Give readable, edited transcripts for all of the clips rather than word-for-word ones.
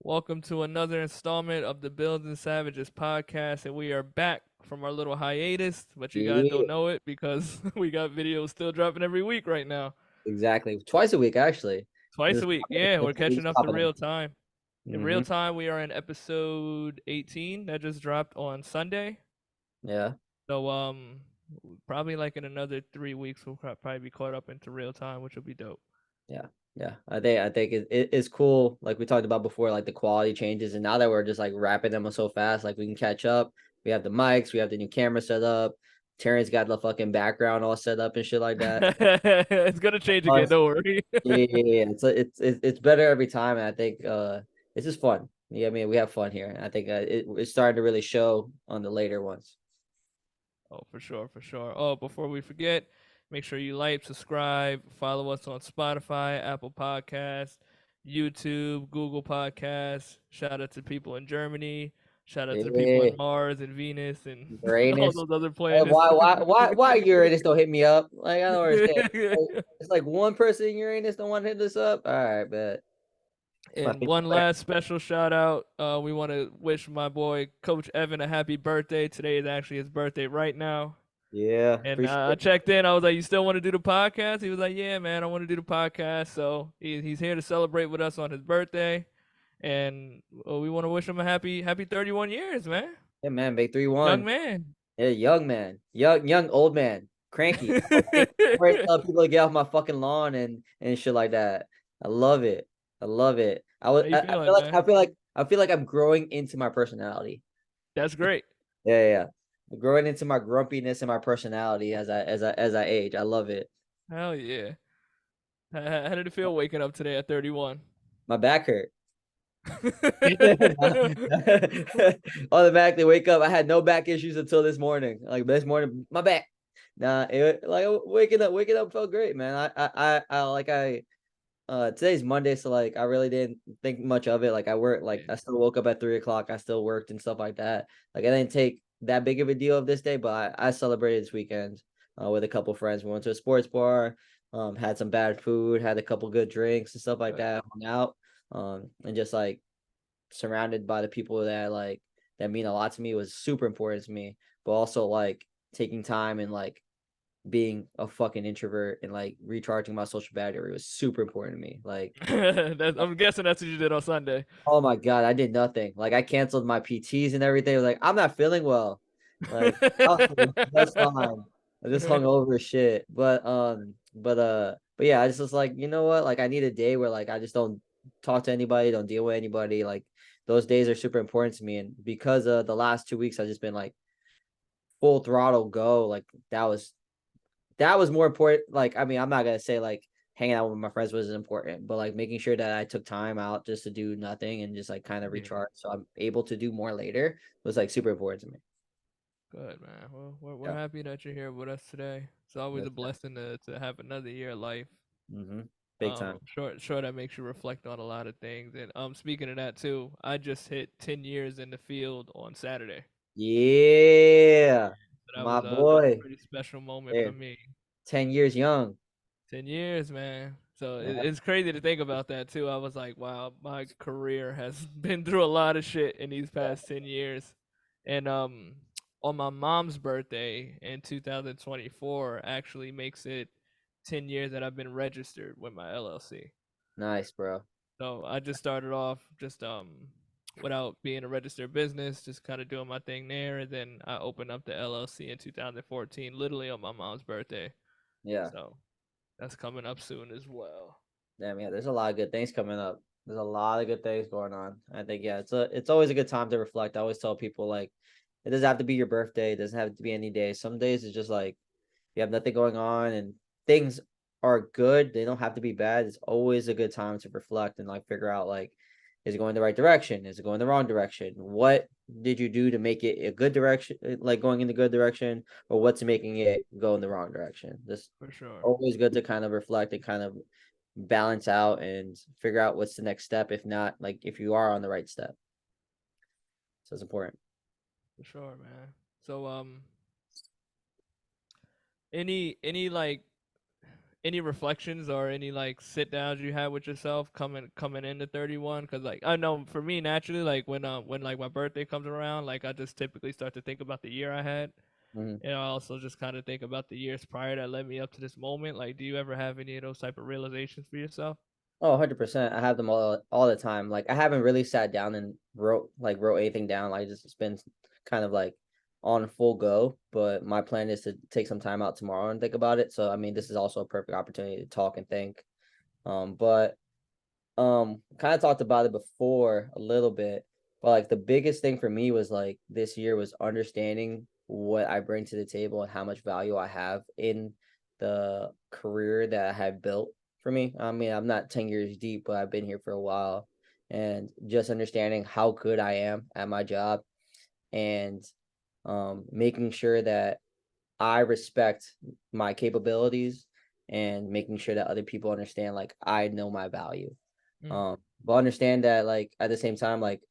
Welcome to another installment of the Builds and Savages podcast, and we are back from our little hiatus, but you guys Yeah, don't know it because we got videos still dropping every week right now. exactly. Twice a week, actually. Twice This a week. Yeah, we're week's catching up to popping real up. time. In real Hmm. time, we are in episode 18 that just dropped on Sunday. Yeah, So, probably like in another 3 weeks, we'll probably be caught up into real time, which will be dope. yeah, yeah. I think it's cool. Like we talked about before, like the quality changes, and now that we're just like wrapping them up so fast, like we can catch up. We have the mics, we have the new camera set up. Terrance got the fucking background all set up and shit like that. It's gonna change again, Plus, don't worry. yeah. It's better every time, and I think it's just fun. Yeah, I mean we have fun here, and I think it's starting to really show on the later ones. Oh, for sure, for sure. Oh, before we forget, make sure you like, subscribe, follow us on Spotify, Apple Podcasts, YouTube, Google Podcasts. Shout out to people in Germany. Shout out to the people Yeah. on Mars and Venus and all Uranus. those other Hey, planets. why Uranus don't hit me up? Like I don't understand. It's like one person in Uranus don't want to hit this up. All right, but my And favorite one planet. last special shout out. We want to wish my boy Coach Evan a happy birthday. Today is actually his birthday right now. Yeah, And appreciate I it. checked in. I was like, "You still want to do the podcast?" He was like, "Yeah, man, I want to do the podcast." So he's here to celebrate with us on his birthday, and we want to wish him a happy 31 years, man. Yeah, man, big three Young one. man. Yeah, young man, young old man, cranky. I'm ready to tell people to get off my fucking lawn and shit like that. I love it. I love it. How you I feel feeling, like man? I feel like I'm growing into my personality. That's great. Yeah, yeah, yeah. I'm growing into my grumpiness and my personality as I age. I love it. Hell yeah. How did it feel waking up today at 31? My back hurt. Automatically wake up. I had no back issues until this morning. Like this morning, my back. Nah, like waking up felt great, man. Today's Monday, so like I really didn't think much of it. Like I worked, like Yeah, I still woke up at 3 o'clock. I still worked and stuff like that. Like I didn't take that big of a deal of this day, but I celebrated this weekend with a couple friends. We went to a sports bar, had some bad food, had a couple good drinks and stuff like good. that, hung out, and just like surrounded by the people that like that mean a lot to me was super important to me. But also like taking time and like being a fucking introvert and like recharging my social battery was super important to me. Like, I'm guessing that's what you did on Sunday. oh my God, I did nothing. Like I canceled my PTs and everything. I was like, I'm not feeling well. Like, oh, that's fine. I just hung over shit. But yeah, I just was like, you know what? Like I need a day where like I just don't talk to anybody, don't deal with anybody. Like those days are super important to me. And because of the last 2 weeks, I've just been like full throttle go. Like that was more important. Like, I mean, I'm not gonna say like hanging out with my friends was important, but like making sure that I took time out just to do nothing and just like kind of Yeah. recharge, so I'm able to do more later was like super important to me. Good, man. Well, we're Yeah, happy that you're here with us today. It's always a that's blessing to have another year of life. big time. Sure that makes you reflect on a lot of things. And speaking of that too, I just hit 10 years in the field on Saturday. Yeah, So my that was a boy. pretty special moment Yeah, for me. 10 years young. 10 years, man. So Yeah, it's crazy to think about that too. I was like, wow, my career has been through a lot of shit in these yeah. past 10 years. And on my mom's birthday in 2024 actually makes it 10 years that I've been registered with my LLC. Nice, bro. So I just started off just without being a registered business, just kind of doing my thing there, and then I opened up the LLC in 2014, literally on my mom's birthday. Yeah. So that's coming up soon as well. Damn, yeah, there's a lot of good things coming up. There's a lot of good things going on. I think yeah, it's always a good time to reflect. I always tell people like it doesn't have to be your birthday, it doesn't have to be any day. Some days it's just like you have nothing going on and things are good. They don't have to be bad. It's always a good time to reflect and like figure out like is it going the right direction? Is it going the wrong direction? What did you do to make it a good direction, like going in the good direction, or what's making it go in the wrong direction? Just For sure. always good to kind of reflect and kind of balance out and figure out what's the next step if not like if you are on the right step, so it's important. For sure, man. So any like any reflections or any like sit downs you had with yourself coming into 31? Because like I know for me naturally, like when like my birthday comes around, like I just typically start to think about the year I had, Mhm. and I also just kind of think about the years prior that led me up to this moment. Like, do you ever have any of those type of realizations for yourself? Oh, 100%. I have them all the time. Like I haven't really sat down and wrote anything down. Like just it's been kind of like on full go. But my plan is to take some time out tomorrow and think about it. So I mean, this is also a perfect opportunity to talk and think. But kind of talked about it before a little bit, but like the biggest thing for me was like this year was understanding what I bring to the table and how much value I have in the career that I have built for me. I mean, I'm not 10 years deep, but I've been here for a while, and just understanding how good I am at my job, and making sure that I respect my capabilities, and making sure that other people understand like I know my value. Mm, But understand that like at the same time, like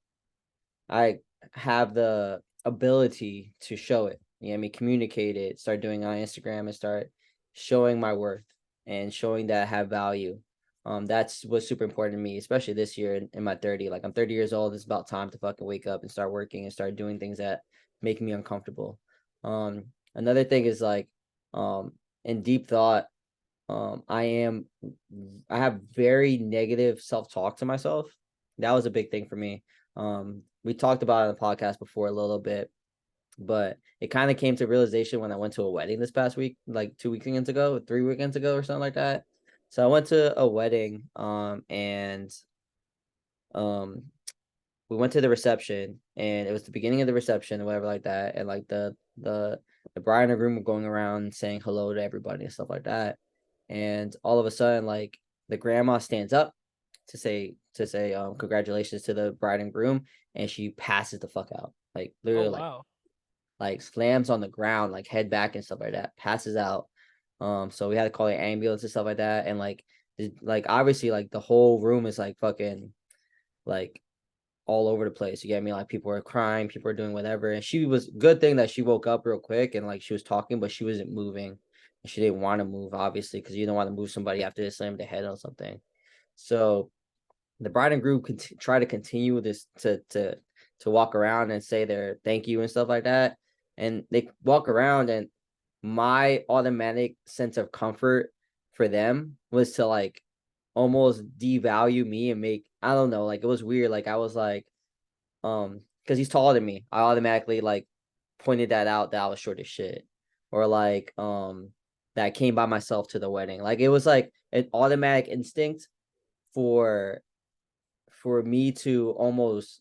I have the ability to show it. You know what I mean? Communicate it, start doing it on Instagram and start showing my worth and showing that I have value. That's what's super important to me, especially this year in my 30. Like I'm 30 years old. It's about time to fucking wake up and start working and start doing things that make me uncomfortable. Another thing is like in deep thought, I am I have very negative self-talk to myself. That was a big thing for me. We talked about it on the podcast before a little bit, but it kind of came to realization when I went to a wedding this past week, like 2 weekends ago, 3 weekends ago, or something like that. So I went to a wedding, and um, we went to the reception, and it was the beginning of the reception or whatever like that, and like the bride and the groom were going around saying hello to everybody and stuff like that, and all of a sudden, like the grandma stands up to say congratulations to the bride and groom, and she passes the fuck out, like oh literally wow. like slams on the ground, like head back and stuff like that, passes out. So we had to call the ambulance and stuff like that, and like obviously like the whole room is like fucking like all over the place. You get me? Like people were crying, people were doing whatever. And she was good thing that she woke up real quick and like she was talking, but she wasn't moving. And she didn't want to move, obviously, because you don't want to move somebody after they slammed their head on something. So the bride and groom try to continue this to walk around and say their thank you and stuff like that. And they walk around, and my automatic sense of comfort for them was to like almost devalue me and make, I don't know, like it was weird. Like I was like, because he's taller than me, I automatically like pointed that out that I was short as shit, or like that I came by myself to the wedding. Like it was like an automatic instinct for me to almost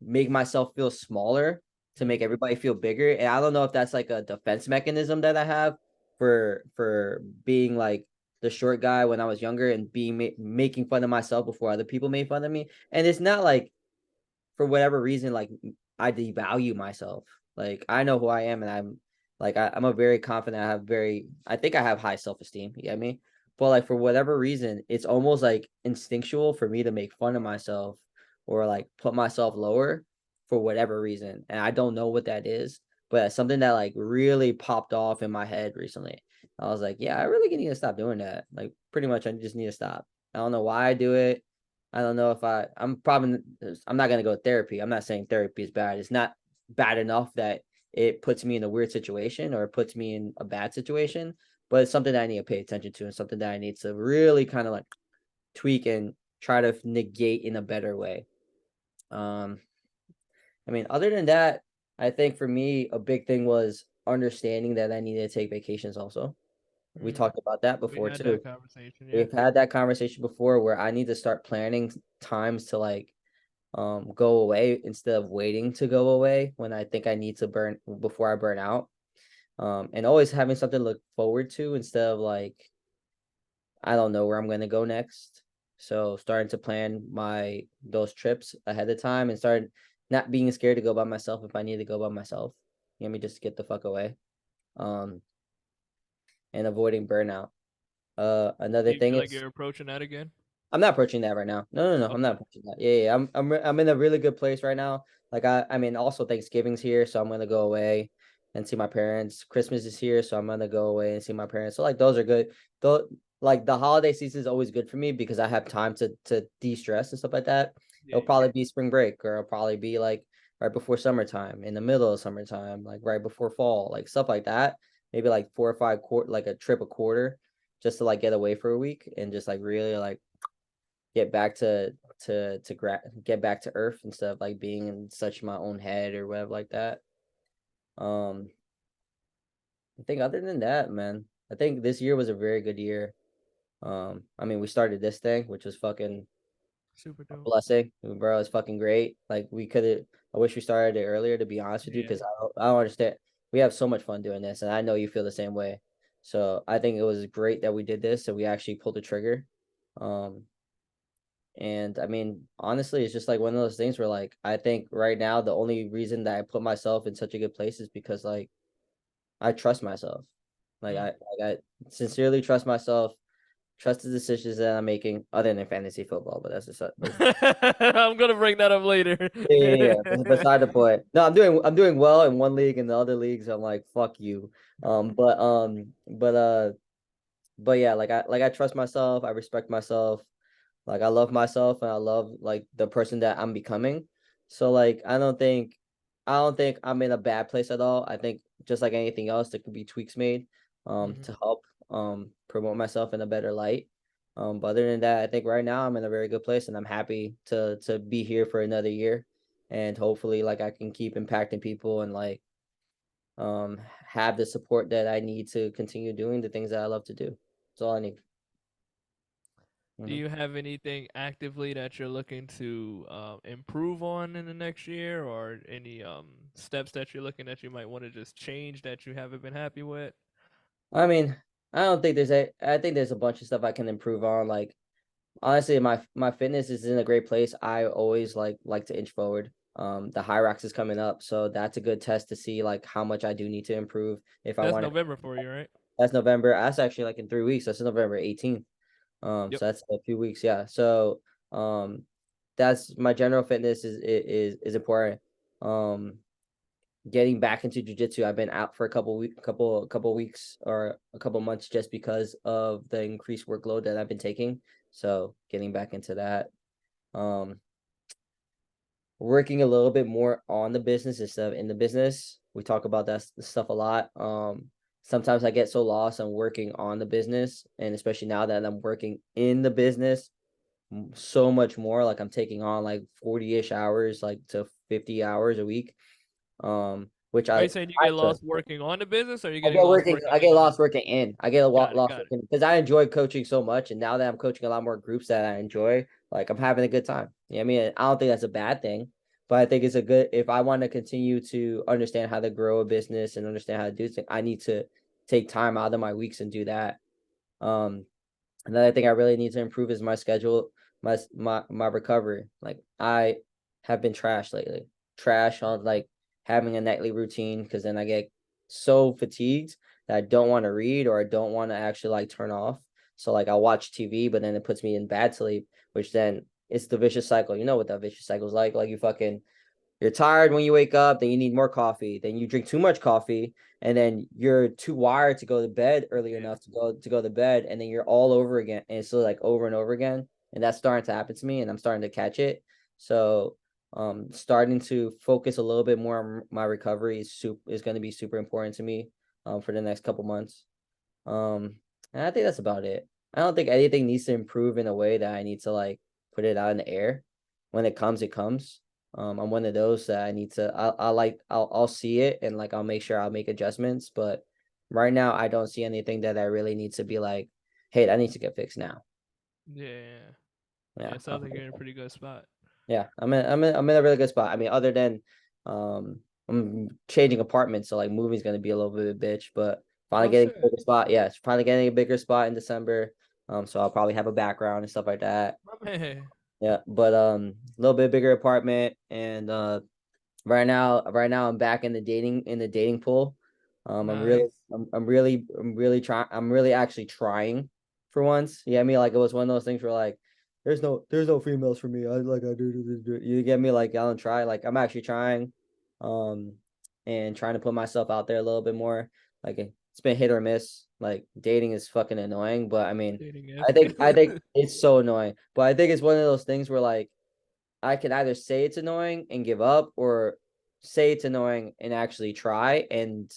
make myself feel smaller to Mm, make everybody feel bigger. And I don't know if that's like a defense mechanism that I have for being like the short guy when I was younger and being making fun of myself before other people made fun of me. And it's not like for whatever reason, like I devalue myself. Like I know who I am, and I'm like I'm a very confident. I think I have high self esteem. You get me? But like for whatever reason, it's almost like instinctual for me to make fun of myself or like put myself lower for whatever reason, and I don't know what that is. But it's something that like really popped off in my head recently. I was like, yeah, I really need to stop doing that. Like pretty much, I just need to stop. I don't know why I do it. I don't know if I'm not gonna go to therapy. I'm not saying therapy is bad. It's not bad enough that it puts me in a weird situation or it puts me in a bad situation, but it's something that I need to pay attention to and something that I need to really kind of like tweak and try to negate in a better way. Um, I mean, other than that, I think for me a big thing was understanding that I needed to take vacations also. We mm. talked about that We before had that too. conversation, yeah. We've had that conversation before where I need to start planning times to like go away instead of waiting to go away when I think I need to burn before I burn out. And always having something to look forward to instead of like I don't know where I'm going to go next. So starting to plan my those trips ahead of time and start not being scared to go by myself if I need to go by myself. You know me, just get the fuck away. Um, and avoiding burnout. Do Another you thing feel like is you're approaching that again? I'm not approaching that right now. No, no, no. I'm not Okay. approaching that. Yeah, yeah. I'm in a really good place right now. Like I mean, also Thanksgiving's here, so I'm gonna go away and see my parents. Christmas is here, so I'm gonna go away and see my parents. So like those are good. Though like the holiday season is always good for me because I have time to de-stress and stuff like that. It'll Yeah. probably be spring break, or it'll probably be like right before summertime, in the middle of summertime, like right before fall, like stuff like that. Maybe like 4 or 5 quarter, like a trip a quarter, just to like get away for a week and just like really like get back get back to earth instead of like being in such my own head or whatever like that. Um, I think other than that, man, I think this year was a very good year. I mean, we started this thing, which was fucking Super a dope. blessing, bro. It's fucking great. Like we could have. I wish we started it earlier, to be honest with you, Yeah. because I don't understand. We have so much fun doing this, and I know you feel the same way. So I think it was great that we did this, and we actually pulled the trigger. Um, and I mean, honestly, it's just like one of those things where, like, I think right now the only reason that I put myself in such a good place is because like I trust myself. Mm. I sincerely trust myself, trust the decisions that I'm making, other than fantasy football, but that's just that's I'm gonna bring that up later. yeah. That's beside the point. No, I'm doing well in one league, and the other leagues I'm like, fuck you. But yeah, like I trust myself, I respect myself. Like I love myself, and I love like the person that I'm becoming. So like I don't think I'm in a bad place at all. I think just like anything else, there could be tweaks made Mhm. to help promote myself in a better light. But other than that, I think right now I'm in a very good place, and I'm happy to be here for another year, and hopefully like I can keep impacting people and like have the support that I need to continue doing the things that I love to do. That's all I need. Do Mhm. you have anything actively that you're looking to improve on in the next year, or any steps that you're looking that you might want to just change that you haven't been happy with? I mean, I don't think there's a. I think there's a bunch of stuff I can improve on. Like honestly, my fitness is in a great place. I always like to inch forward. The high rocks is coming up, so that's a good test to see like how much I do need to improve if I That's want to. November for you, right? That's November. That's actually like in 3 weeks. That's November 18th. Yep. So that's a few weeks. Yeah. So that's my general fitness is important. Um, getting back into jujitsu. I've been out for a couple weeks or a couple months just because of the increased workload that I've been taking. So getting back into that. Um, working a little bit more on the business instead of in the business. We talk about that stuff a lot. Sometimes I get so lost on working on the business, and especially now that I'm working in the business so much more. Like I'm taking on like 40-ish hours, like to 50 hours a week. Which Are I you saying you try get to. lost working on the business, or are you I getting get lost working. working I in get the lost business? working in. I get a Got it. lost Got it. working because I enjoy coaching so much, and now that I'm coaching a lot more groups that I enjoy, like I'm having a good time. I mean, I don't think that's a bad thing, but I think it's a good. If I want to continue to understand how to grow a business and understand how to do things, I need to take time out of my weeks and do that. Um, Another thing I really need to improve is my schedule, my recovery. Like I have been trash lately. Trash on like having a nightly routine because then I get so fatigued that I don't want to read or I don't want to actually like turn off. So like I watch TV, but then it puts me in bad sleep, which then it's the vicious cycle. You know what that vicious cycle is like? Like you fucking you're tired when you wake up, then you need more coffee, then you drink too much coffee, and then you're too wired to go to bed early Yeah. enough to go to bed, and then you're all over again. And it's still like over and over again. And that's starting to happen to me, and I'm starting to catch it. So starting to focus a little bit more on my recovery is going to be super important to me for the next couple months. Um, and I think that's about it. I don't think anything needs to improve in a way that I need to like put it out in the air. When it comes, it comes. I'm one of those that I need to. I'll see it and like I'll make sure I'll make adjustments. But right now, I don't see anything that I really need to be like, hey, that needs to get fixed now. Yeah. Yeah. Yeah, It sounds like you're in a pretty good spot. yeah. I'm in a really good spot. I mean, other than I'm changing apartments, so like moving's gonna be a little bit of a bitch, but finally Oh getting a shit, bigger spot. Yeah, it's finally getting a bigger spot in December. So I'll probably have a background and stuff like that. my man. Yeah, but a little bit bigger apartment and right now I'm back in the dating pool. Nice. I'm really actually trying for once. Yeah, I mean like it was one of those things where like there's no females for me. I you get me like I don't try. Like I'm actually trying um and trying to put myself out there a little bit more. Like it's been hit or miss. Like dating is fucking annoying, but I mean, Dating I think it's so annoying. But I think it's one of those things where like I can either say it's annoying and give up, or say it's annoying and actually try and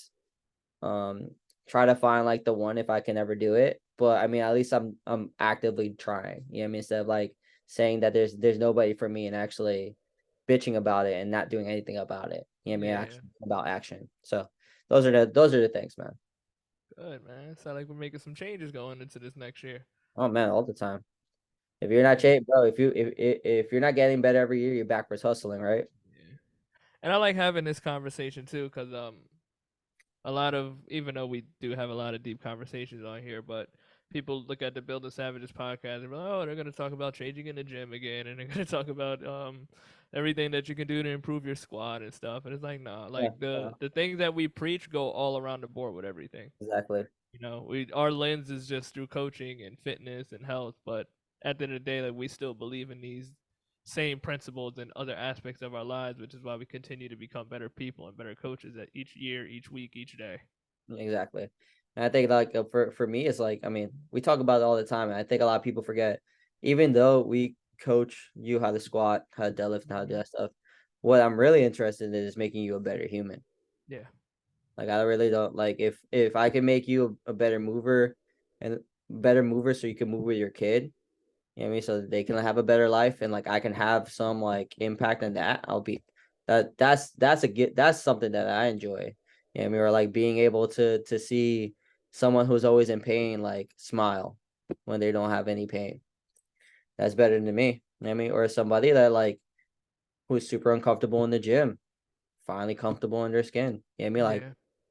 um try to find like the one if I can ever do it. But I mean, at least I'm actively trying. You know what I mean? Instead of like saying that there's nobody for me and actually bitching about it and not doing anything about it. You know what I mean? yeah, Actually about action. So those are the things, man. good man. Sound like we're making some changes going into this next year. Oh man, all the time. If you're not Yeah, changing, bro, if you're not getting better every year, you're backwards hustling, right? yeah. And I like having this conversation too, because a lot of, even though we do have a lot of deep conversations on here, but people look at the Build the Savages podcast and be like, oh, they're gonna talk about changing in the gym again, and they're gonna talk about everything that you can do to improve your squat and stuff. And it's like, nah, Yeah, like the things that we preach go all around the board with everything. exactly. You know, we our lens is just through coaching and fitness and health, but at the end of the day, like we still believe in these same principles in other aspects of our lives, which is why we continue to become better people and better coaches at each year, each week, each day. Exactly. And I think like for me, it's like I mean, we talk about it all the time, and I think a lot of people forget. Even though we coach you how to squat, how to deadlift, and how to do Hmm. that stuff, what I'm really interested in is making you a better human. Yeah, Like I really don't like if I can make you a better mover and better mover, so you can move with your kid. You know what I mean? So that they can have a better life and like I can have some like impact on that. I'll be that's a get that's something that I enjoy. You know what I mean? Or like being able to see someone who's always in pain like smile when they don't have any pain. That's better than me. You know what I mean? Or somebody that like who's super uncomfortable in the gym finally comfortable in their skin. You know what I mean? Like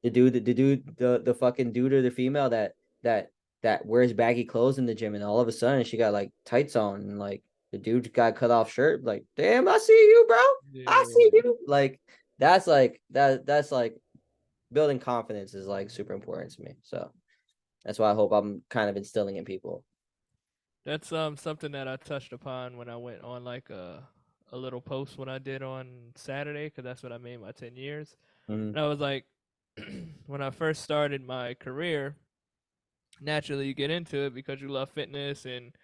yeah, the fucking dude or the female that that wears baggy clothes in the gym, and all of a sudden she got like tights on, and like the dude got cut off shirt. Like, damn, I see you, bro. I see yeah. you. Like that's like building confidence is like super important to me. So that's why I hope I'm kind of instilling in people. That's something that I touched upon when I went on like a little post when I did on Saturday, because that's what I made my 10 years. Hmm. And I was like, when I first started my career, naturally you get into it because you love fitness and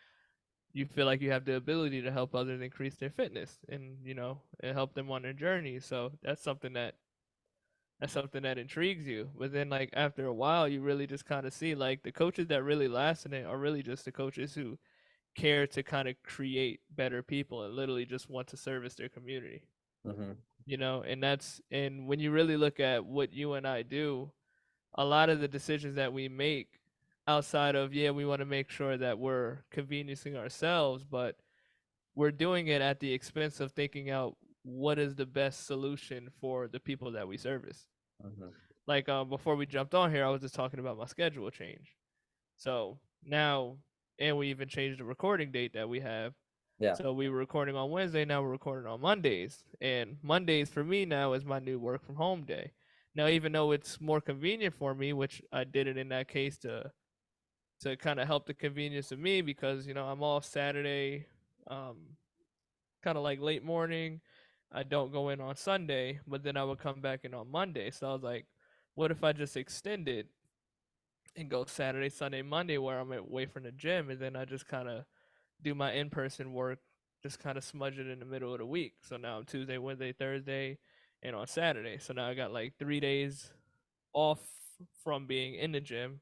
you feel like you have the ability to help others increase their fitness and and help them on their journey. So that's something that intrigues you. But then like after a while you really just kind of see like the coaches that really last in it are really just the coaches who care to kind of create better people and literally just want to service their community. Hmm. And when you really look at what you and I do, a lot of the decisions that we make outside of, yeah, we want to make sure that we're conveniencing ourselves, but we're doing it at the expense of thinking out what is the best solution for the people that we service. Hmm. Like before we jumped on here, I was just talking about my schedule change. So now, and we even changed the recording date that we have. Yeah. So we were recording on Wednesday, now we're recording on Mondays. And Mondays for me now is my new work from home day. Now, even though it's more convenient for me, which I did it in that case to kind of help the convenience of me because I'm off Saturday, um, kind of like late morning. I don't go in on Sunday, but then I would come back in on Monday. So I was like, what if I just extended and go Saturday, Sunday, Monday, where I'm away from the gym, and then I just kind of do my in-person work, just kind of smudge it in the middle of the week. So now I'm Tuesday, Wednesday, Thursday, and on Saturday. So now I got like 3 days off from being in the gym.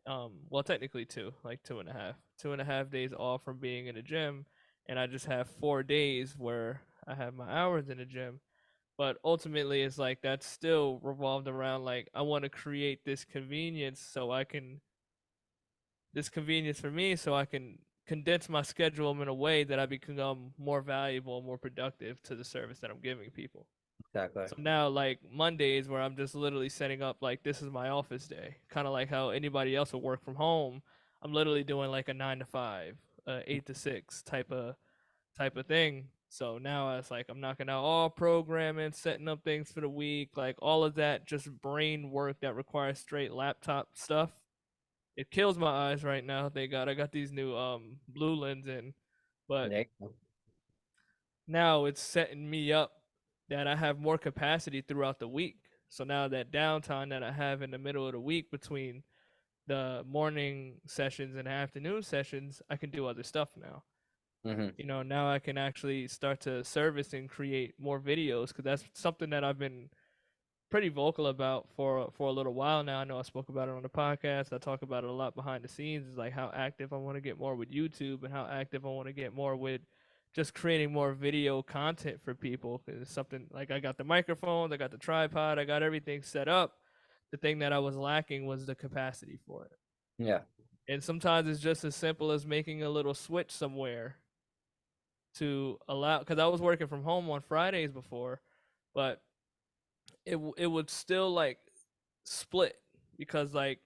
Well, technically two, like 2.5 days off from being in the gym, and I just have 4 days where I have my hours in the gym. But ultimately, it's like that's still revolved around like I want to create this convenience for me so I can condense my schedule in a way that I become more valuable, more productive to the service that I'm giving people. Exactly. So now, like Mondays, where I'm just literally setting up like this is my office day, kind of like how anybody else will work from home. I'm literally doing like a 9 to 5, 8 to 6 type of thing. So now it's like I'm knocking out all programming, setting up things for the week, like all of that, just brain work that requires straight laptop stuff. It kills my eyes right now. Thank God I got these new blue lens in, but There you go. now it's setting me up that I have more capacity throughout the week. So now that downtime that I have in the middle of the week between the morning sessions and afternoon sessions, I can do other stuff now. Hmm. Now I can actually start to service and create more videos because that's something that I've been pretty vocal about for a little while now. I know I spoke about it on the podcast. I talk about it a lot behind the scenes. Is like how active I want to get more with YouTube and how active I want to get more with just creating more video content for people. 'Cause it's something like I got the microphones, I got the tripod, I got everything set up. The thing that I was lacking was the capacity for it. Yeah. And sometimes it's just as simple as making a little switch somewhere to allow, because I was working from home on Fridays before, but it would still like split because like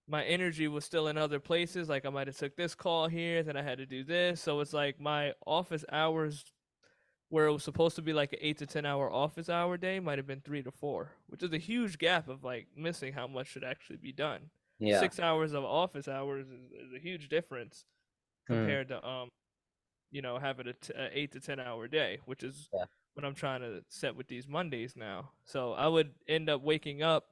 my energy was still in other places. Like I might have took this call here, then I had to do this. So it's like my office hours where it was supposed to be like an 8 to 10 hour office hour day might have been 3 to 4, which is a huge gap of like missing how much should actually be done. Yeah. 6 hours of office hours is a huge difference Mm. compared to having a 8 to 10 hour day, which is Yeah. what I'm trying to set with these Mondays now. So I would end up waking up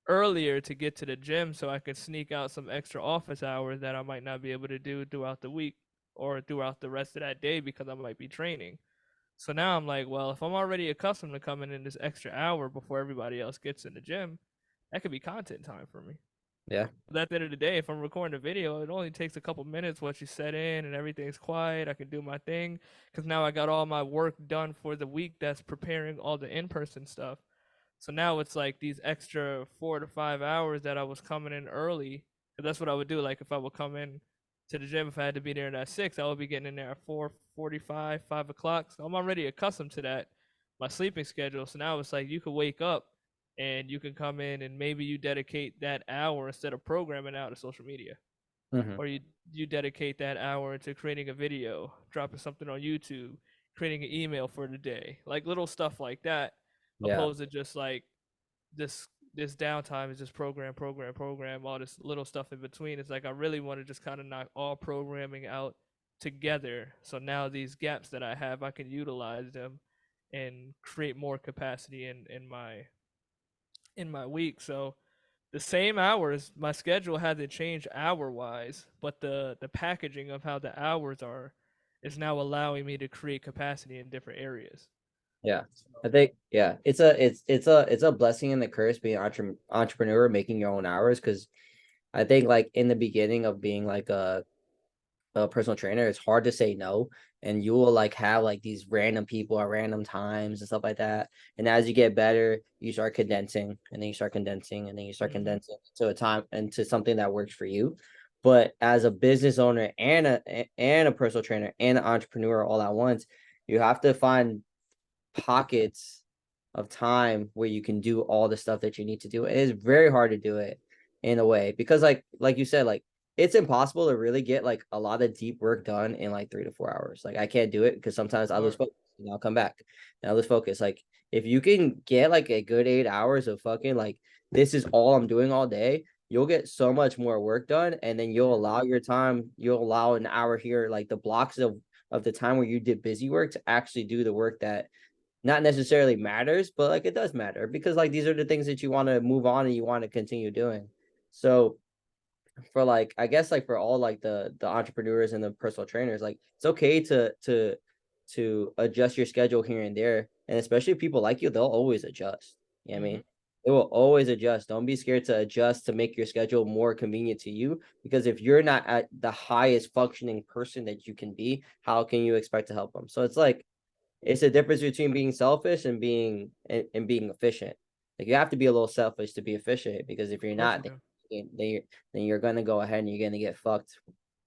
earlier to get to the gym so I could sneak out some extra office hours that I might not be able to do throughout the week or throughout the rest of that day because I might be training. So now I'm like, well, if I'm already accustomed to coming in this extra hour before everybody else gets in the gym, that could be content time for me. Yeah. But at the end of the day, if I'm recording a video, it only takes a couple minutes once you set in and everything's quiet. I can do my thing because now I got all my work done for the week that's preparing all the in person stuff. So now it's like these extra 4 to 5 hours that I was coming in early. Cause that's what I would do. Like if I would come in to the gym, if I had to be there at 6, I would be getting in there at 4:45, 5 o'clock. So I'm already accustomed to that, my sleeping schedule. So now it's like you could wake up and you can come in and maybe you dedicate that hour instead of programming out to social media, Hmm. or you dedicate that hour to creating a video, dropping something on YouTube, creating an email for the day, like little stuff like that, Yeah. opposed to just like this downtime is just program, all this little stuff in between. It's like I really want to just kind of knock all programming out together. So now these gaps that I have, I can utilize them and create more capacity in my week. So the same hours, my schedule hasn't changed hour wise, but the packaging of how the hours are is now allowing me to create capacity in different areas. Yeah. I So, think yeah, it's a blessing and a curse being entrepreneur, making your own hours. Because I think like in the beginning of being like a personal trainer, it's hard to say no, and you will like have like these random people at random times and stuff like that. And as you get better, you start condensing, and then you start condensing, and then you start hmm condensing to a time into something that works for you. But as a business owner and a personal trainer and an entrepreneur all at once, you have to find pockets of time where you can do all the stuff that you need to do. It is very hard to do it in a way because like you said, like it's impossible to really get like a lot of deep work done in like 3 to 4 hours. Like I can't do it because sometimes I lose or focus and I'll come back and I lose focus. Like if you can get like a good 8 hours of fucking like this is all I'm doing all day, you'll get so much more work done, and then yeah, you'll allow an hour here, like the blocks of the time where you did busy work to actually do the work that not necessarily matters, but like it does matter because like these are the things that you want to move on and you want to continue doing. So for like I guess like for all like the entrepreneurs and the personal trainers, like it's okay to adjust your schedule here and there. And especially if people like you, they'll always adjust. You know what I hmm mean? They will always adjust. Don't be scared to adjust to make your schedule more convenient to you. Because if you're not at the highest functioning person that you can be, how can you expect to help them? So it's a difference between being selfish and being efficient. Like you have to be a little selfish to be efficient because if you're of course not, you do. then you're gonna go ahead and you're gonna get fucked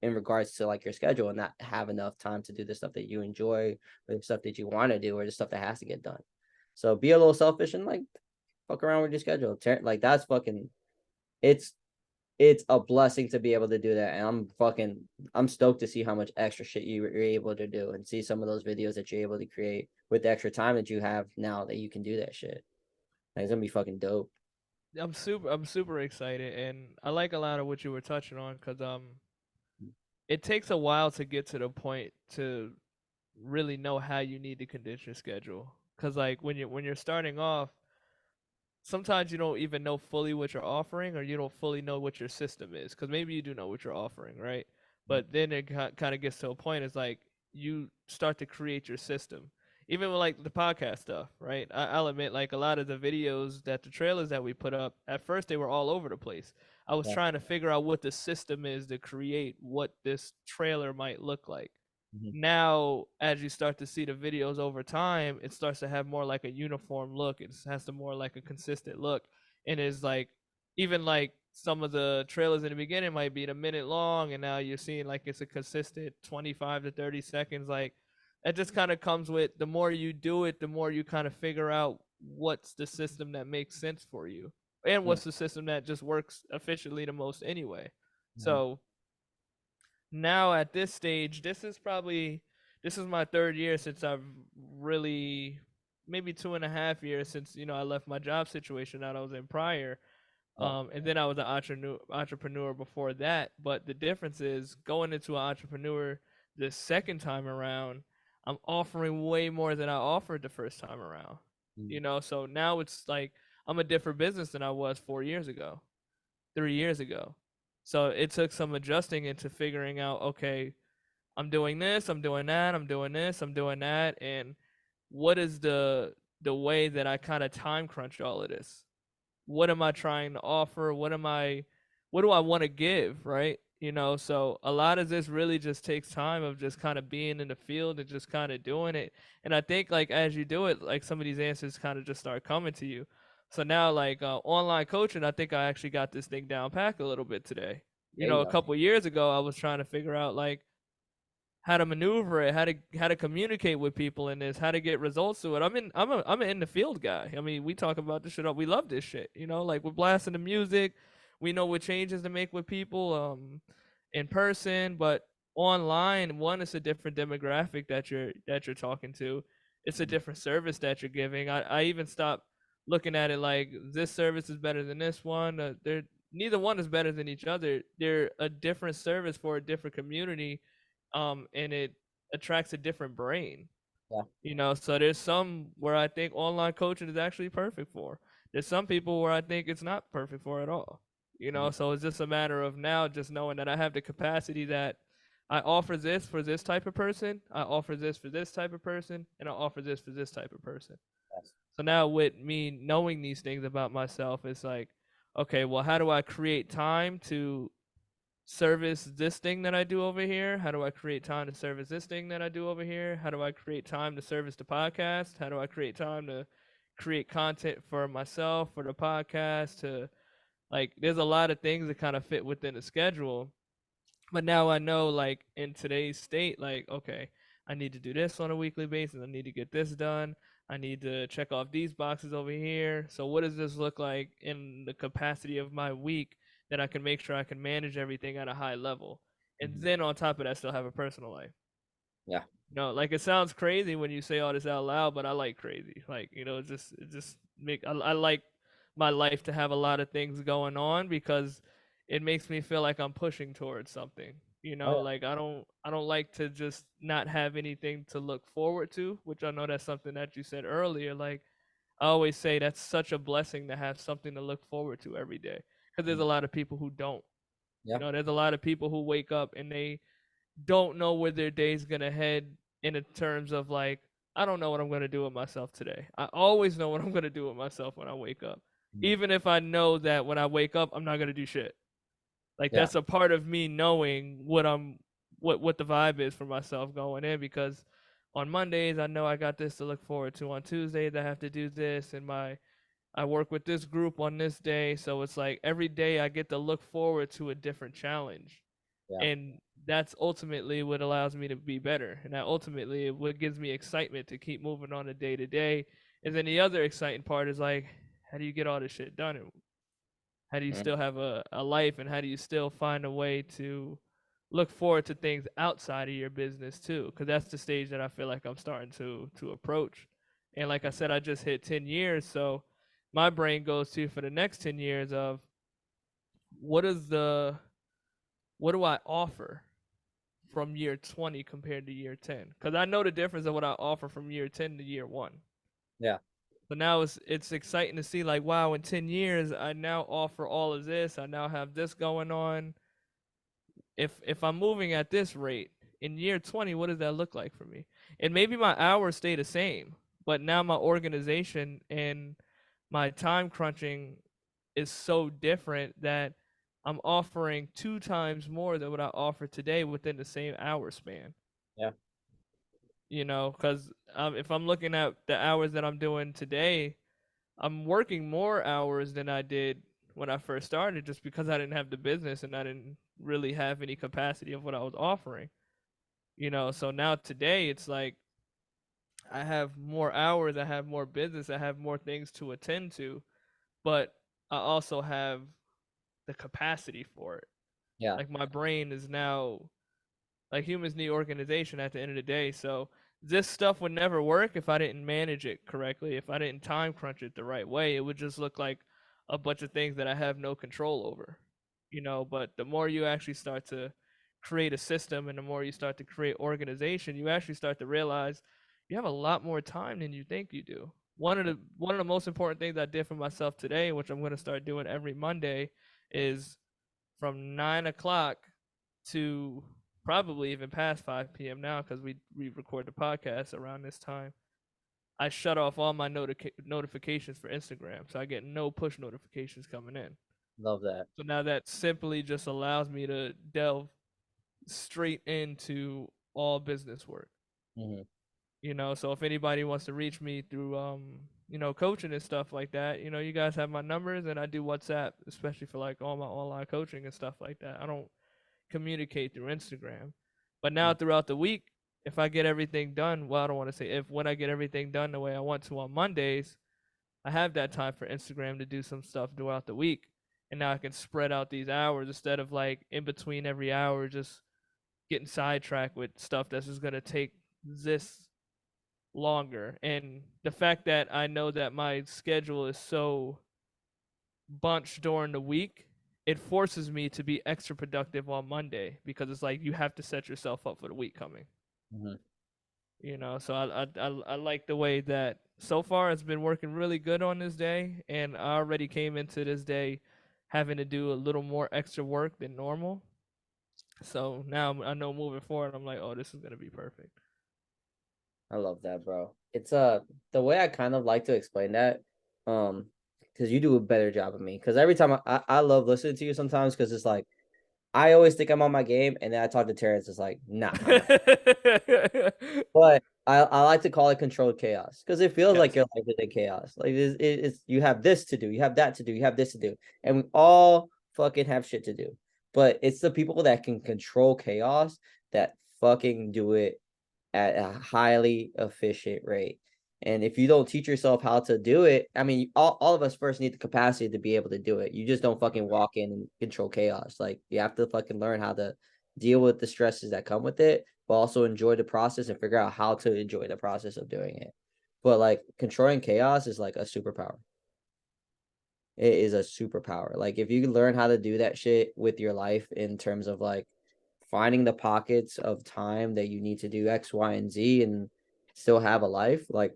in regards to like your schedule and not have enough time to do the stuff that you enjoy or the stuff that you want to do or the stuff that has to get done. So be a little selfish and like fuck around with your schedule. Like that's fucking it's it's a blessing to be able to do that. And I'm stoked to see how much extra shit you're able to do and see some of those videos that you're able to create with the extra time that you have now that you can do that shit. Like, it's gonna be fucking dope. I'm super excited, and I like a lot of what you were touching on because it takes a while to get to the point to really know how you need to condense your schedule. Because like when you're starting off, sometimes you don't even know fully what you're offering, or you don't fully know what your system is, because maybe you do know what you're offering, right? Mhm. But then it kind of gets to a point, it's like you start to create your system, even with like the podcast stuff, right? I'll admit, like a lot of the videos, that the trailers that we put up, at first they were all over the place. I was Yeah. trying to figure out what the system is to create what this trailer might look like. Mhm. Now, as you start to see the videos over time, it starts to have more like a uniform look. It has to more like a consistent look, and is like, even like some of the trailers in the beginning might be a minute long, and now you're seeing like it's a consistent 25 to 30 seconds. Like, it just kind of comes with, the more you do it, the more you kind of figure out what's the system that makes sense for you, and Yeah. what's the system that just works efficiently the most anyway. Mhm. So now at this stage, this is my third year since I've really, maybe 2.5 years since, I left my job situation that I was in prior. Yeah. And then I was an entrepreneur before that. But the difference is, going into an entrepreneur the second time around, I'm offering way more than I offered the first time around. Mhm. So now it's like I'm a different business than I was 4 years ago, 3 years ago. So it took some adjusting into figuring out, okay, I'm doing this, I'm doing that, I'm doing this, I'm doing that, and what is the way that I kind of time crunch all of this? What am I trying to offer? What do I want to give, right? So a lot of this really just takes time of just kind of being in the field and just kind of doing it. And I think, like, as you do it, like, some of these answers kind of just start coming to you. So now, like, online coaching, I think I actually got this thing down pack a little bit today. There you A go. couple years ago, I was trying to figure out, like, how to maneuver it, how to communicate with people in this, how to get results to it. I'm an in the field guy. I mean, we talk about this shit up. We love this shit. Like, we're blasting the music. We know what changes to make with people in person, but online, one, it's a different demographic that you're talking to. It's a Mhm. different service that you're giving. I even stopped looking at it like this service is better than this one. They're Neither one is better than each other. They're a different service for a different community, and it attracts a different brain. Yeah. So there's some where I think online coaching is actually perfect for. There's some people where I think it's not perfect for at all. Mhm. So it's just a matter of now just knowing that I have the capacity, that I offer this for this type of person, I offer this for this type of person, and I offer this for this type of person. Yes. So now, with me knowing these things about myself, it's like, okay, well, how do I create time to service this thing that I do over here? How do I create time to service this thing that I do over here? How do I create time to service the podcast? How do I create time to create content for myself, for the podcast? Like, there's a lot of things that kind of fit within the schedule. But now I know, like, in today's state, like, okay, I need to do this on a weekly basis. I need to get this done. I need to check off these boxes over here. So what does this look like in the capacity of my week, that I can make sure I can manage everything at a high level? And Mhm. then on top of that, still have a personal life. Yeah. No, like, it sounds crazy when you say all this out loud, but I like crazy. Like, it just I like my life to have a lot of things going on, because it makes me feel like I'm pushing towards something. Oh yeah. Like, I don't like to just not have anything to look forward to, which I know that's something that you said earlier. Like, I always say that's such a blessing to have something to look forward to every day, because there's Mhm. a lot of people who don't. Yeah. There's a lot of people who wake up and they don't know where their day's gonna head, in a terms of, like, I don't know what I'm gonna do with myself today. I always know what I'm gonna do with myself when I wake up, Mhm. even if I know that when I wake up I'm not gonna do shit. Like, Yeah. that's a part of me knowing what the vibe is for myself going in, because on Mondays I know I got this to look forward to. On Tuesdays I have to do this, and I work with this group on this day, so it's like every day I get to look forward to a different challenge, Yeah. and that's ultimately what allows me to be better, and that ultimately what gives me excitement to keep moving on a day to day. And then the other exciting part is, like, how do you get all this shit done, and how do you Mhm. still have a life, and how do you still find a way to look forward to things outside of your business too, because that's the stage that I feel like I'm starting to approach. And like I said, I just hit 10 years, so my brain goes to, for the next 10 years, of what is the what do I offer from year 20 compared to year 10, because I know the difference of what I offer from year 10 to year 1. Yeah. So now it's exciting to see like, wow, in 10 years I now offer all of this. I now have this going on. If I'm moving at this rate in year 20, what does that look like for me? And maybe my hours stay the same, but now my organization and my time crunching is so different that I'm offering 2 times more than what I offer today within the same hour span. Yeah. Because if I'm looking at the hours that I'm doing today, I'm working more hours than I did when I first started just because I didn't have the business and I didn't really have any capacity of what I was offering. So now today it's like I have more hours, I have more business, I have more things to attend to, but I also have the capacity for it. Yeah. Like my brain is now like humans need organization at the end of the day. So this stuff would never work if I didn't manage it correctly. If I didn't time crunch it the right way, it would just look like a bunch of things that I have no control over. But the more you actually start to create a system and the more you start to create organization, you actually start to realize you have a lot more time than you think you do. One of the most important things I did for myself today, which I'm going to start doing every Monday, is from 9 o'clock to probably even past 5 p.m. now because we record the podcast around this time. I shut off all my notifications for Instagram, so I get no push notifications coming in. Love that. So now that simply just allows me to delve straight into all business work. Hmm. So if anybody wants to reach me through coaching and stuff like that, you guys have my numbers and I do WhatsApp, especially for like all my online coaching and stuff like that. I don't communicate through Instagram. But now throughout the week, if I get everything done, well, I don't want to say if, when I get everything done the way I want to on Mondays, I have that time for Instagram to do some stuff throughout the week. And now I can spread out these hours instead of like in between every hour just getting sidetracked with stuff that's just going to take this longer. And the fact that I know that my schedule is so bunched during the week, it forces me to be extra productive on Monday because it's like you have to set yourself up for the week coming. Hmm. So I like the way that so far it's been working really good on this day, and I already came into this day having to do a little more extra work than normal. So now I know moving forward, I'm like, oh, this is gonna be perfect. I love that, bro. It's the way I kind of like to explain that, um, because you do a better job of me. Because every time I love listening to you sometimes because it's like I always think I'm on my game, and then I talk to Terrance, it's like, nah, I'm not. But I like to call it controlled chaos because it feels like Yes, your life is in chaos. Like it's you have this to do, you have that to do, you have this to do, and we all fucking have shit to do. But it's the people that can control chaos that fucking do it at a highly efficient rate. And if you don't teach yourself how to do it, I mean, all of us first need the capacity to be able to do it. You just don't fucking walk in and control chaos. Like, you have to fucking learn how to deal with the stresses that come with it, but also enjoy the process and figure out how to enjoy the process of doing it. But like, controlling chaos is like a superpower. It is a superpower. Like, if you learn how to do that shit with your life in terms of like finding the pockets of time that you need to do X, Y, and Z and still have a life, like,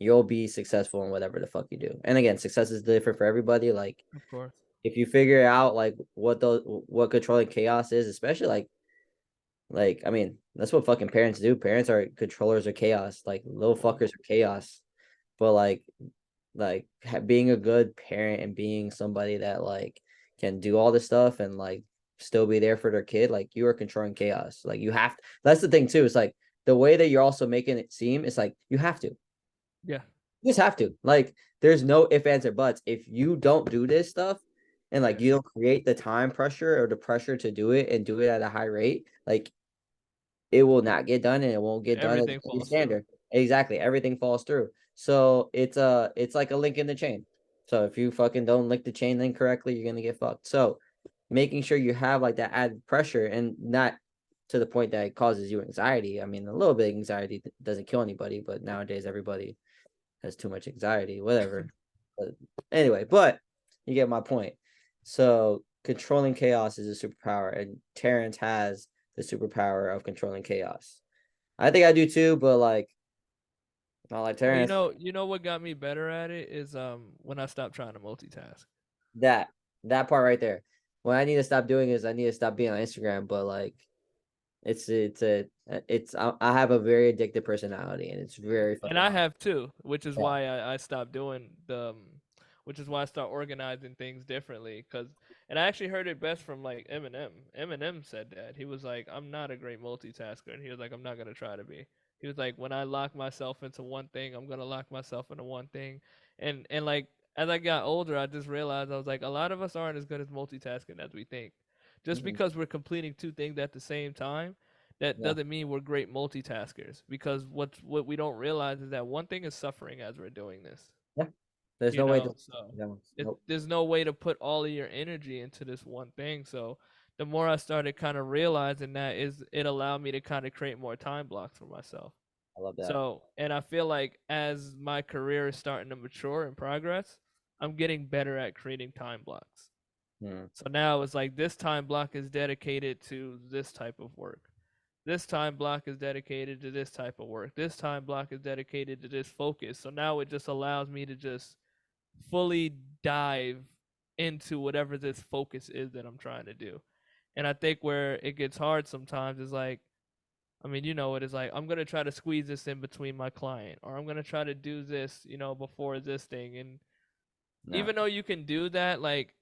you'll be successful in whatever the fuck you do. And again, success is different for everybody. Like, of course. if you figure out like what controlling chaos is, especially like I mean, that's what fucking parents do. Parents are controllers of chaos. Like, little Mhm. fuckers are chaos. But like being a good parent and being somebody that like can do all this stuff and like still be there for their kid, like, you are controlling chaos. Like, you have to, that's the thing too. It's like the way that you're also making it seem, it's like you have to. Yeah, You just have to. Like, there's no ifs, ands, or buts. If you don't do this stuff and like yeah. you don't create the time pressure or the pressure to do it and do it at a high rate, like, it will not get done and it won't get done at Everything any falls through. standard. Exactly. Everything falls through. So it's like a link in the chain. So if you fucking don't link the chain link correctly, you're gonna get fucked. So making sure you have like that added pressure and not to the point that it causes you anxiety. I mean, a little bit of anxiety doesn't kill anybody, but nowadays everybody has too much anxiety, whatever. But anyway, but you get my point. So controlling chaos is a superpower, and Terrance has the superpower of controlling chaos. I think I do too, but like Not like Well, Terrance. you know what got me better at it is when I stopped trying to multitask. That that part right there. What I need to stop doing is I need to stop being on Instagram. But like, I have a very addictive personality, and it's very And fucking I hard. have too, which is Yeah. why I stopped doing which is why I start organizing things differently. Cause, and I actually heard it best from like Eminem. Eminem said that he was like, "I'm not a great multitasker," and he was like, "I'm not gonna try to be." He was like, "When I lock myself into one thing, I'm gonna lock myself into one thing," and like as I got older, I just realized I was like, a lot of us aren't as good as multitasking as we think. Just Mhm. because we're completing two things at the same time, that Yeah. doesn't mean we're great multitaskers, because what we don't realize is that one thing is suffering as we're doing this, Yeah. There's you no way to. know. So Nope. there's no way to put all of your energy into this one thing. So the more I started kind of realizing that, is it allowed me to kind of create more time blocks for myself. I love that. So, and I feel like as my career is starting to mature and progress, I'm getting better at creating time blocks. Mm. So now it's like this time block is dedicated to this type of work. This time block is dedicated to this type of work. This time block is dedicated to this focus. So now it just allows me to just fully dive into whatever this focus is that I'm trying to do. And I think where it gets hard sometimes is like, I mean, you know, it is like, I'm going to try to squeeze this in between my client, or I'm going to try to do this, you know, before this thing. And No. even though you can do that, like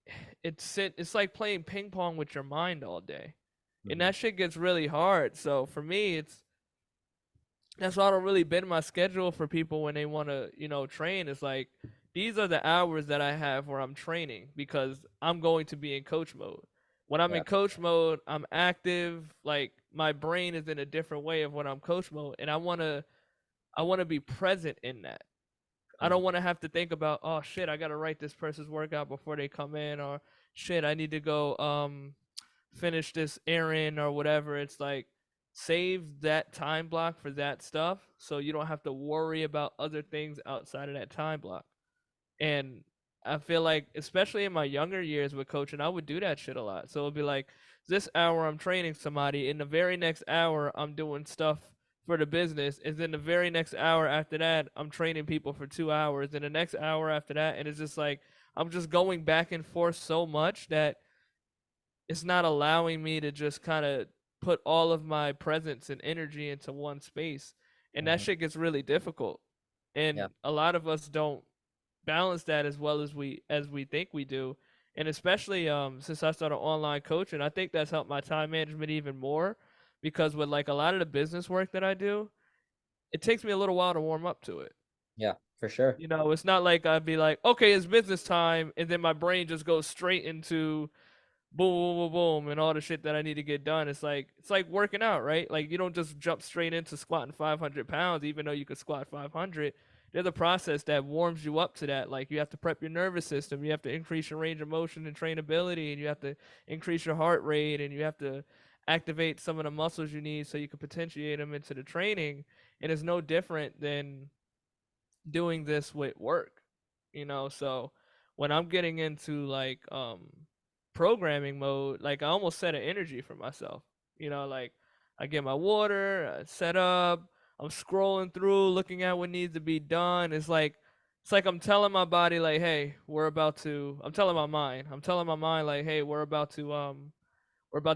it's like playing ping pong with your mind all day. And Mhm. that shit gets really hard. So for me, it's that's why I don't really bend my schedule for people when they want to, you know, train. It's like these are the hours that I have where I'm training, because I'm going to be in coach mode. When I'm Yeah. in coach mode, I'm active. Like my brain is in a different way of when I'm coach mode, and I want to be present in that. I don't Mhm. want to have to think about, oh shit, I got to write this person's workout before they come in, or shit, I need to go finish this errand or whatever. It's like save that time block for that stuff so you don't have to worry about other things outside of that time block. And I feel like, especially in my younger years with coaching, I would do that shit a lot. So it'd be like, this hour I'm training somebody, in the very next hour I'm doing stuff for the business, and then the very next hour after that I'm training people for 2 hours, and the next hour after that, and it's just like I'm just going back and forth so much that it's not allowing me to just kind of put all of my presence and energy into one space. And that Mhm. shit gets really difficult. Yeah. And a lot of us don't balance that as well as we think we do. And especially since I started online coaching, I think that's helped my time management even more, because with like a lot of the business work that I do, it takes me a little while to warm up to it. Yeah. For sure. You know, it's not like I'd be like, okay, it's business time, and then my brain just goes straight into boom, boom, boom, boom, and all the shit that I need to get done. It's like working out, right? Like you don't just jump straight into squatting 500 pounds, even though you could squat 500. There's a process that warms you up to that. Like you have to prep your nervous system, you have to increase your range of motion and trainability, and you have to increase your heart rate, and you have to activate some of the muscles you need so you can potentiate them into the training. And it's no different than doing this with work, you know. So when I'm getting into like programming mode, like I almost set an energy for myself, you know. Like I get my water, I set up, I'm scrolling through looking at what needs to be done. It's like I'm telling my body like, hey, we're about to, I'm telling my mind like, hey, we're about to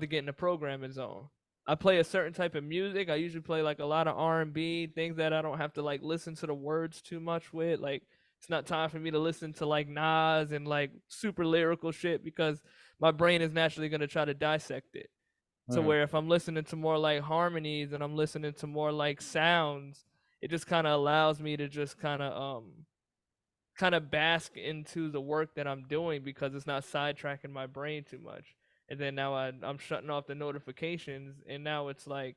get in the programming zone. I play a certain type of music. I usually play like a lot of R&B, things that I don't have to like listen to the words too much with. Like it's not time for me to listen to like Nas and like super lyrical shit, because my brain is naturally going to try to dissect it. To Mhm. where if I'm listening to more like harmonies and I'm listening to more like sounds, it just kind of allows me to just kind of bask into the work that I'm doing, because it's not sidetracking my brain too much. And then now I'm shutting off the notifications, and now it's like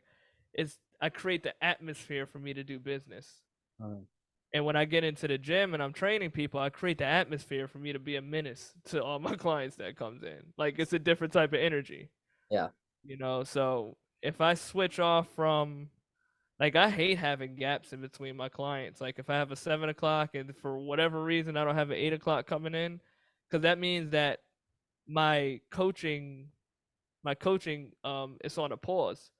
I create the atmosphere for me to do business. Mhm. And when I get into the gym and I'm training people, I create the atmosphere for me to be a menace to all my clients that comes in. Like it's a different type of energy, Yeah. you know. So if I switch off from, like, I hate having gaps in between my clients. Like if I have a 7 o'clock and for whatever reason I don't have an 8 o'clock coming in, because that means that my coaching is on a pause.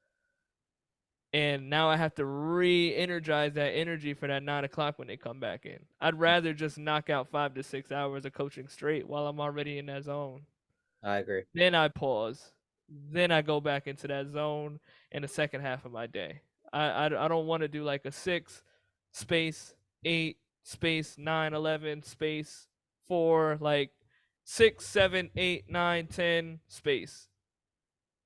and now I have to re-energize that energy for that 9 o'clock when they come back in. I'd rather just knock out 5 to 6 hours of coaching straight while I'm already in that zone. I agree. Then I pause. Then I go back into that zone in the second half of my day. I don't want to do like a 6 space 8 space 9 11 space 4 like 6 7 8 9 10 space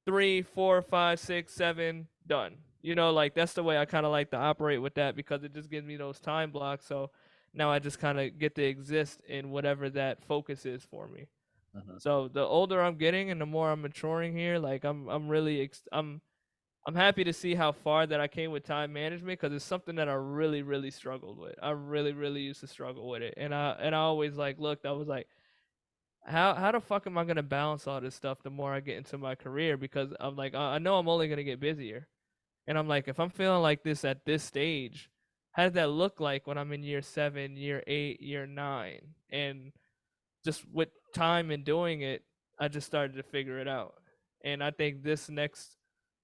3 4 5 6 7 done. Like that's the way I kind of like to operate with that because it just gives me those time blocks. So now I just kind of get to exist in whatever that focus is for me. Uh-huh. So the older I'm getting and the more I'm maturing here, like I'm really I'm happy to see how far that I came with time management because it's something that I really struggled with. I really used to struggle with it, and I always like looked. I was like, how the fuck am I gonna balance all this stuff the more I get into my career? Because I'm like I know I'm only gonna get busier, and I'm like if I'm feeling like this at this stage, how does that look like when I'm in year 7, year 8, year 9, and just with time and doing it, I just started to figure it out. And I think this next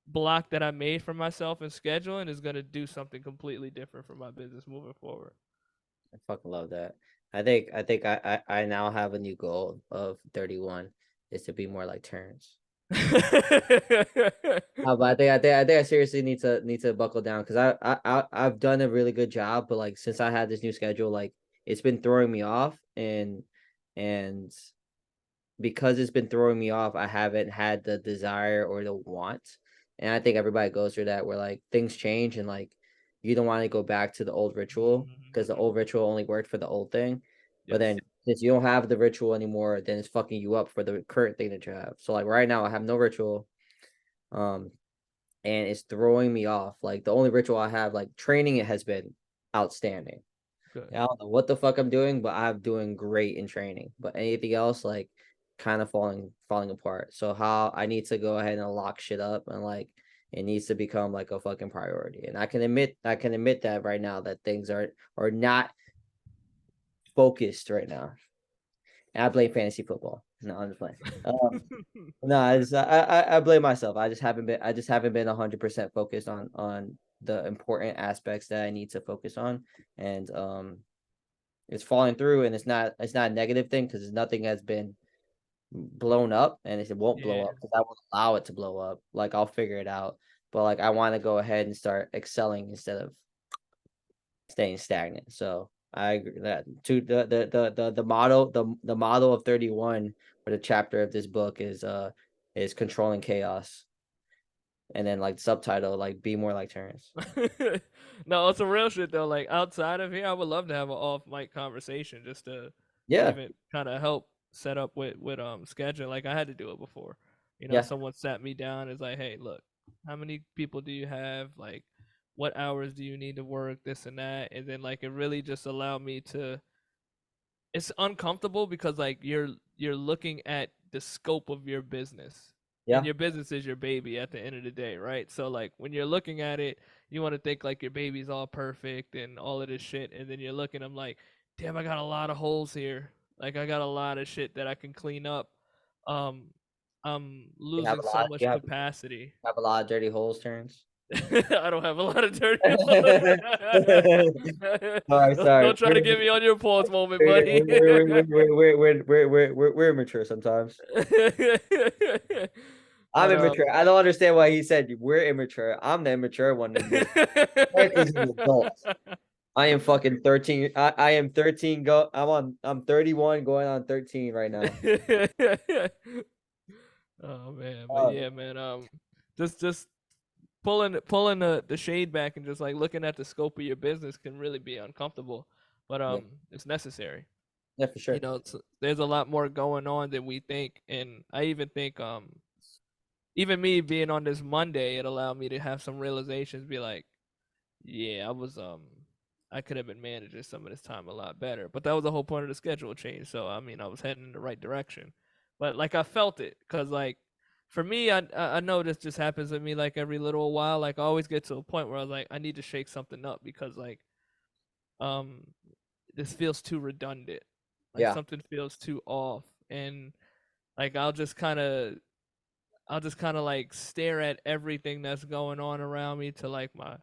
block that I made for myself in scheduling is going to do something completely different for my business moving forward. I fucking love that. I think I now have a new goal of 31 is to be more like Terrance. But I think I seriously need to buckle down because I've done a really good job, but like since I had this new schedule, like it's been throwing me off, and because it's been throwing me off, I haven't had the desire or the want. And I think everybody goes through that where like things change and like you don't want to go back to the old ritual because the old ritual only worked for the old thing. But Yes. then since you don't have the ritual anymore, then it's fucking you up for the current thing that you have. So like right now I have no ritual. Um and it's throwing me off. Like the only ritual I have, like training it has been outstanding. Good. I don't know what the fuck I'm doing, but I'm doing great in training. But anything else, like kind of falling apart. So how I need to go ahead and lock shit up and like it needs to become like a fucking priority. And I can admit that right now that things are not focused right now. And I blame fantasy football. No, I'm just playing. No, I blame myself. I just haven't been 100% focused on the important aspects that I need to focus on. And it's falling through, and it's not a negative thing because nothing has been blown up, and it won't blow Yeah. up because I won't allow it to blow up. Like I'll figure it out, but like I want to go ahead and start excelling instead of staying stagnant. So I agree that to the model the model of 31 for the chapter of this book is controlling chaos, and then like subtitle like be more like Terrence. No, it's a real shit though. Like outside of here, I would love to have an off mic conversation just to Yeah, even kind of help set up with scheduling. Like I had to do it before. yeah, Someone sat me down. Is like, hey, look, how many people do you have? Like, what hours do you need to work? This and that, and then like it really just allowed me to it's uncomfortable because like you're looking at the scope of your business and yeah. your business is your baby at the end of the day, right? So like when you're looking at it, you want to think like your baby's all perfect and all of this shit, and then you're looking, I'm like, damn, I got a lot of holes here. Like I got a lot of shit that I can clean up. um I'm You have losing a so lot. much You capacity. have a lot of dirty holes, Terrence. I don't have a lot of dirty Sorry, sorry. don't try to get me on your pause moment, We're buddy. we're immature sometimes. I'm But immature. I don't understand why he said we're immature. I'm the immature one in this. Eric is an adult. I am fucking 13. I am 13. I'm 31 going on 13 right now. oh man, but Um, yeah, man. Just pulling the shade back and just like looking at the scope of your business can really be uncomfortable, but yeah, it's necessary. yeah, for sure. There's a lot more going on than we think, and I even think even me being on this Monday, it allowed me to have some realizations. Be like, yeah, I could have been managing some of this time a lot better. But that was the whole point of the schedule change. So I mean, I was heading in the right direction. But like I felt it, cause like for me, I know this just happens to me like every little while. Like I always get to a point where I was like, I need to shake something up because like um this feels too redundant. Like Yeah, something feels too off, and like I'll just kind of I'll just kind of like stare at everything that's going on around me, to like my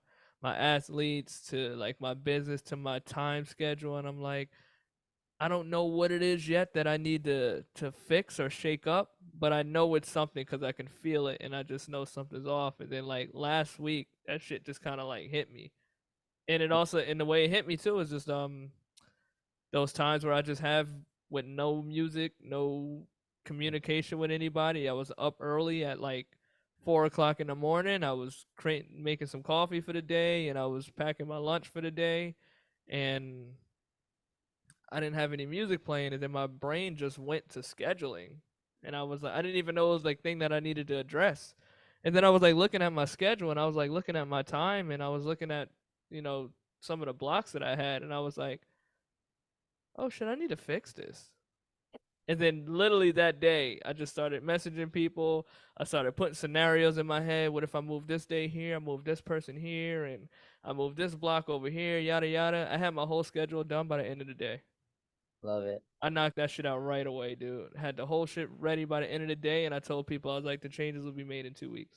athletes, to like my business, to my time schedule, and I'm like, I don't know what it is yet that I need to fix or shake up, but I know it's something because I can feel it, and I just know something's off. And then like last week, that shit just kind of like hit me, and it also, in the way it hit me too, is just those times where I just have, with no music, no communication with anybody. I was up early at like 4 o'clock in the morning. I was making some coffee for the day, and I was packing my lunch for the day, and I didn't have any music playing, and then my brain just went to scheduling, and I was like, I didn't even know it was like thing that I needed to address, and then I was like looking at my schedule, and I was like looking at my time, and I was looking at, you know, some of the blocks that I had, and I was like, oh shit, I need to fix this. And then literally that day, I just started messaging people. I started putting scenarios in my head. What if I move this day here? I move this person here, and I move this block over here, yada yada. I had my whole schedule done by the end of the day. Love it. I knocked that shit out right away, dude. Had the whole shit ready by the end of the day, and I told people, I was like, the changes will be made in 2 weeks,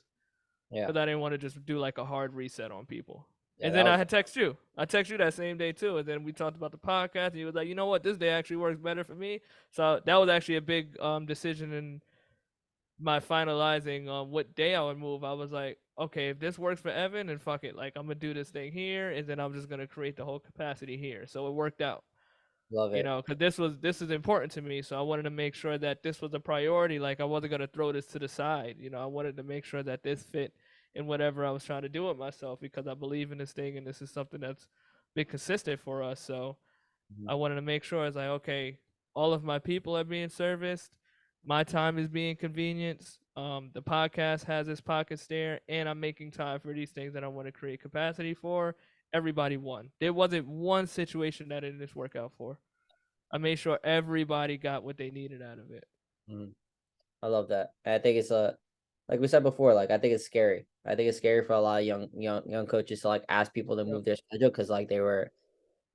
Yeah. because I didn't want to just do like a hard reset on people. Yeah, And that then was I had text you. I text you that same day too, and then we talked about the podcast. And you was like, you know what, this day actually works better for me. So that was actually a big decision in my finalizing what day I would move. I was like, okay, if this works for Evan, then fuck it. Like, I'm gonna do this thing here, and then I'm just gonna create the whole capacity here. So it worked out, love you it. know, because this is important to me. So I wanted to make sure that this was a priority. Like, I wasn't gonna throw this to the side. You know, I wanted to make sure that this fit in whatever I was trying to do with myself, because I believe in this thing, and this is something that's been consistent for us. So Mhm. I wanted to make sure, I was like, okay, all of my people are being serviced, my time is being convenienced. The podcast has its pockets there, and I'm making time for these things that I want to create capacity for. Everybody won. There wasn't one situation that it didn't work out for. I made sure everybody got what they needed out of it. Mhm. I love that. And I think it's like we said before, like I think it's scary. I think it's scary for a lot of young coaches to like ask people to Yep. move their schedule because like they were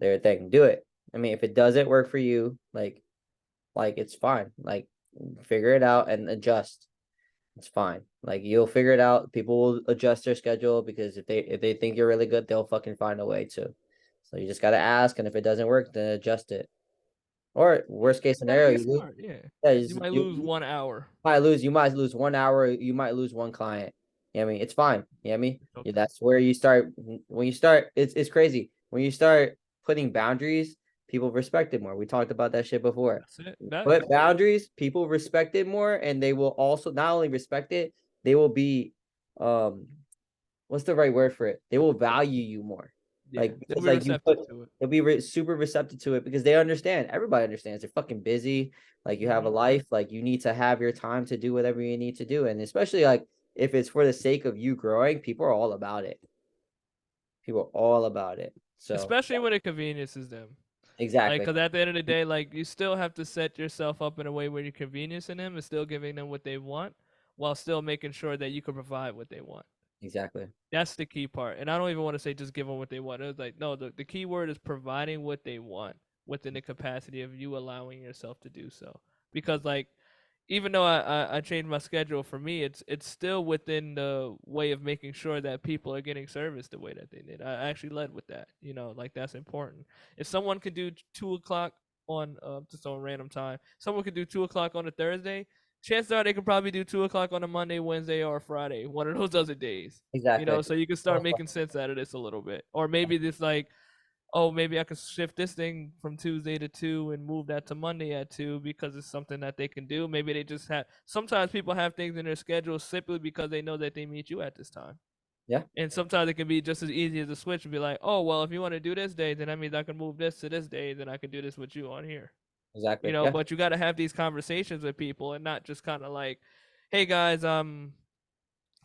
thinking, do it. I mean, if it doesn't work for you, like it's fine. Like figure it out and adjust. It's fine. Like you'll figure it out. People will adjust their schedule because if they think you're really good, they'll fucking find a way to. So you just gotta ask, and if it doesn't work, then adjust it. Or Yeah, worst case you gotta scenario, be you lose. smart. Yeah, Yeah, you might lose 1 hour. you might lose 1 hour, you might lose one client. You know what I mean? It's fine. You know what I mean? It's Yeah, okay. that's where you start when you start, it's crazy. When you start putting boundaries, people respect it more. We talked about that shit before. That's it. That Put boundaries, people respect it more, and they will also not only respect it, they will be um what's the right word for it? They will value you more. yeah, Like they'll because be like you receptive put to it. they'll be super receptive to it because they understand. Everybody understands. They're fucking busy. Like you have a Hmm. life. Like you need to have your time to do whatever you need to do. And especially like if it's for the sake of you growing, people are all about it. People are all about it. So Especially when it conveniences them. Like, exactly. because at the end of the day, like, you still have to set yourself up in a way where you're conveniencing them and still giving them what they want, while still making sure that you can provide what they want. Exactly. That's the key part. And I don't even want to say just give them what they want. It's like, no, the key word is providing what they want within the capacity of you allowing yourself to do so. Because, like, even though I changed my schedule, for me, it's still within the way of making sure that people are getting service the way that they did. I actually led with that. You know, like, that's important. If someone can do 2 o'clock on just on random time, someone could do 2 o'clock on a Thursday. Chances are they could probably do 2 o'clock on a Monday, Wednesday, or Friday, one of those other days. You Exactly. know, so you can start making sense out of this a little bit, or maybe this, like, oh, maybe I could shift this thing from Tuesday to 2 and move that to Monday at 2, because it's something that they can do. Maybe they just have, sometimes people have things in their schedule simply because they know that they meet you at this time. Yeah, And sometimes it can be just as easy as a switch and be like, oh, well, if you want to do this day, then that means I can move this to this day, then I can do this with you on here. You exactly. know, Yeah, but you got to have these conversations with people, and not just kind of like, hey guys,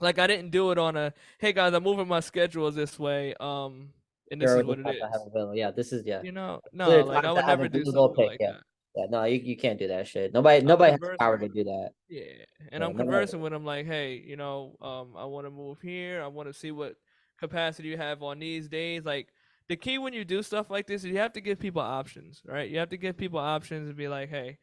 like, I didn't do it on a, hey guys, I'm moving my schedule this way, and this sure. is The what it time to have is. available. Yeah, this is yeah. You know, Clear no, like, I time to would have a never do Google something pick. like Yeah. that. Yeah. No, you can't do that shit. Nobody I'm has the power to conversing. do that. Yeah, and Yeah, I'm no. conversing with them like, hey, you know, I want to move here. I want to see what capacity you have on these days. Like, the key when you do stuff like this is you have to give people options, right? You have to give people options and be like, hey,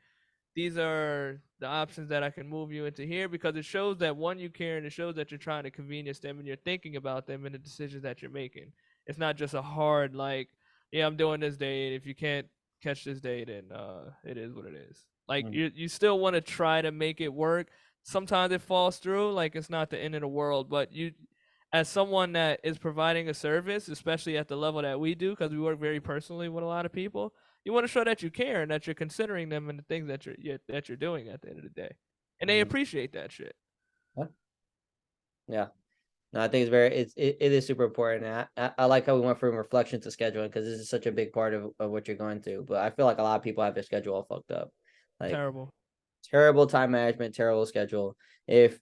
these are the options that I can move you into here, because it shows that one, you care, and it shows that you're trying to convenience them and you're thinking about them and the decisions that you're making. It's not just a hard like, yeah, I'm doing this day, and if you can't catch this day, then it is what it is. Like Mhm. you still want to try to make it work. Sometimes it falls through, like it's not the end of the world, but you, as someone that is providing a service, especially at the level that we do, because we work very personally with a lot of people, you want to show that you care and that you're considering them and the things that that you're doing at the end of the day, and they Mhm. appreciate that shit. Yeah. Yeah. No, I think it's very it is super important. I like how we went from reflection to scheduling because this is such a big part of what you're going through. But I feel like a lot of people have their schedule all fucked up. Like Terrible. terrible time management, terrible schedule. If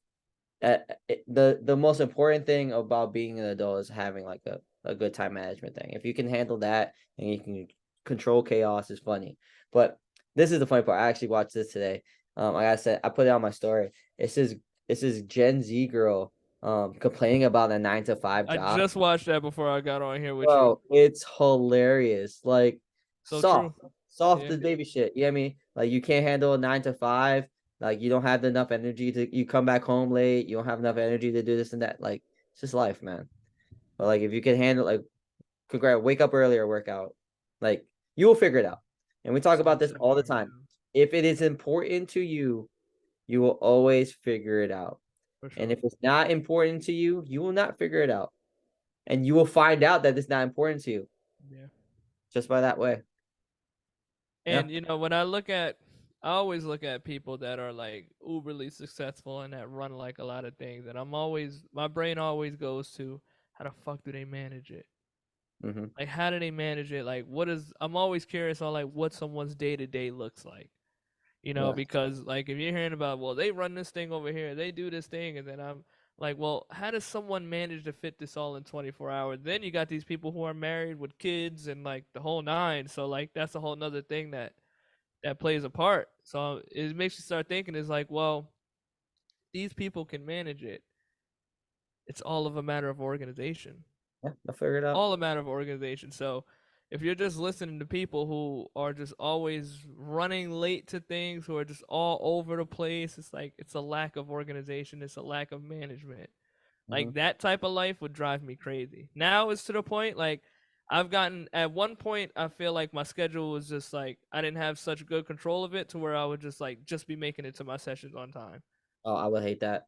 the most important thing about being an adult is having like a good time management thing. If you can handle that and you can control chaos, is funny. But this is the funny part. I actually watched this today. Like I said, I put it on my story. It says Gen Z girl complaining about a 9 to 5 I job. just watched that before I got on here with you. Bro, it's hilarious. Like So soft, true. soft Yeah. as baby shit. You know what I mean? Like you can't handle a 9 to 5. Like you don't have enough energy to you come back home late. You don't have enough energy to do this and that. Like it's just life, man. But like if you can handle like congrats, wake up earlier, workout. Like you will figure it out. And we talk So about this all the true. time. Yeah. If it is important to you, you will always figure it out. For And sure. if it's not important to you, you will not figure it out. And you will find out that it's not important to you Yeah. just by that way. Yeah. And when I look at, I always look at people that are like uberly successful and that run like a lot of things, and my brain always goes to, how the fuck do they manage it? Mm-hmm. Like, how do they manage it? Like, I'm always curious on like what someone's day to day looks like. Yeah. Because like if you're hearing about, well, they run this thing over here, they do this thing, and then I'm like, well, how does someone manage to fit this all in 24 hours? Then you got these people who are married with kids and like the whole nine. So like that's a whole nother thing that plays a part. So it makes you start thinking, it's like, well, these people can manage it. It's all of a matter of organization. Yeah. I'll figure it out. All a matter of organization. So if you're just listening to people who are just always running late to things, who are just all over the place, it's like it's a lack of organization, it's a lack of management. Mm-hmm. Like that type of life would drive me crazy. Now it's to the point like I've gotten, at one point I feel like my schedule was just like I didn't have such good control of it to where I would just be making it to my sessions on time. Oh, I would hate that.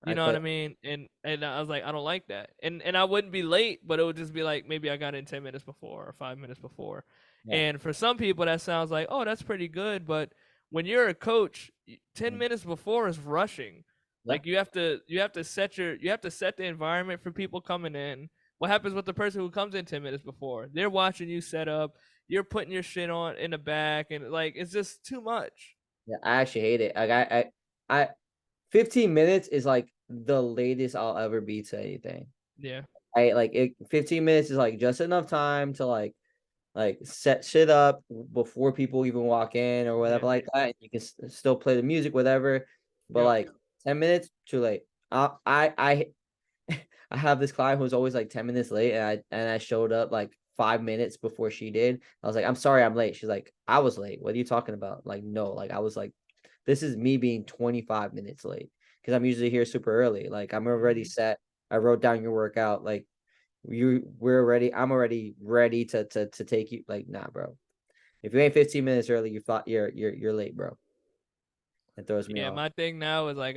You I know what could. I mean? And I was like, I don't like that. And I wouldn't be late, but it would just be like maybe I got in 10 minutes before or 5 minutes before. Yeah. And for some people that sounds like, oh, that's pretty good. But when you're a coach, 10 minutes before is rushing. Yeah. Like you have to set the environment for people coming in. What happens with the person who comes in 10 minutes before? They're watching you set up. You're putting your shit on in the back, and like it's just too much. Yeah. I actually hate it. Like I 15 minutes is like the latest I'll ever be to anything. Yeah. I like it. 15 minutes is like just enough time to like set shit up before people even walk in or whatever Yeah. like that. You can still play the music, whatever. But Yep. like 10 minutes, too late. I I have this client who's always like 10 minutes late, and I showed up like 5 minutes before she did. I was like, I'm sorry, I'm late. She's like, I was late. What are you talking about? Like, no, like I was like, this is me being 25 minutes late because I'm usually here super early. Like I'm already Hmm. set. I wrote down your workout. Like we're ready. I'm already ready to take you. Like, nah, bro. If you ain't 15 minutes early, you thought you're late, bro. It throws me Yeah, off. my thing now is like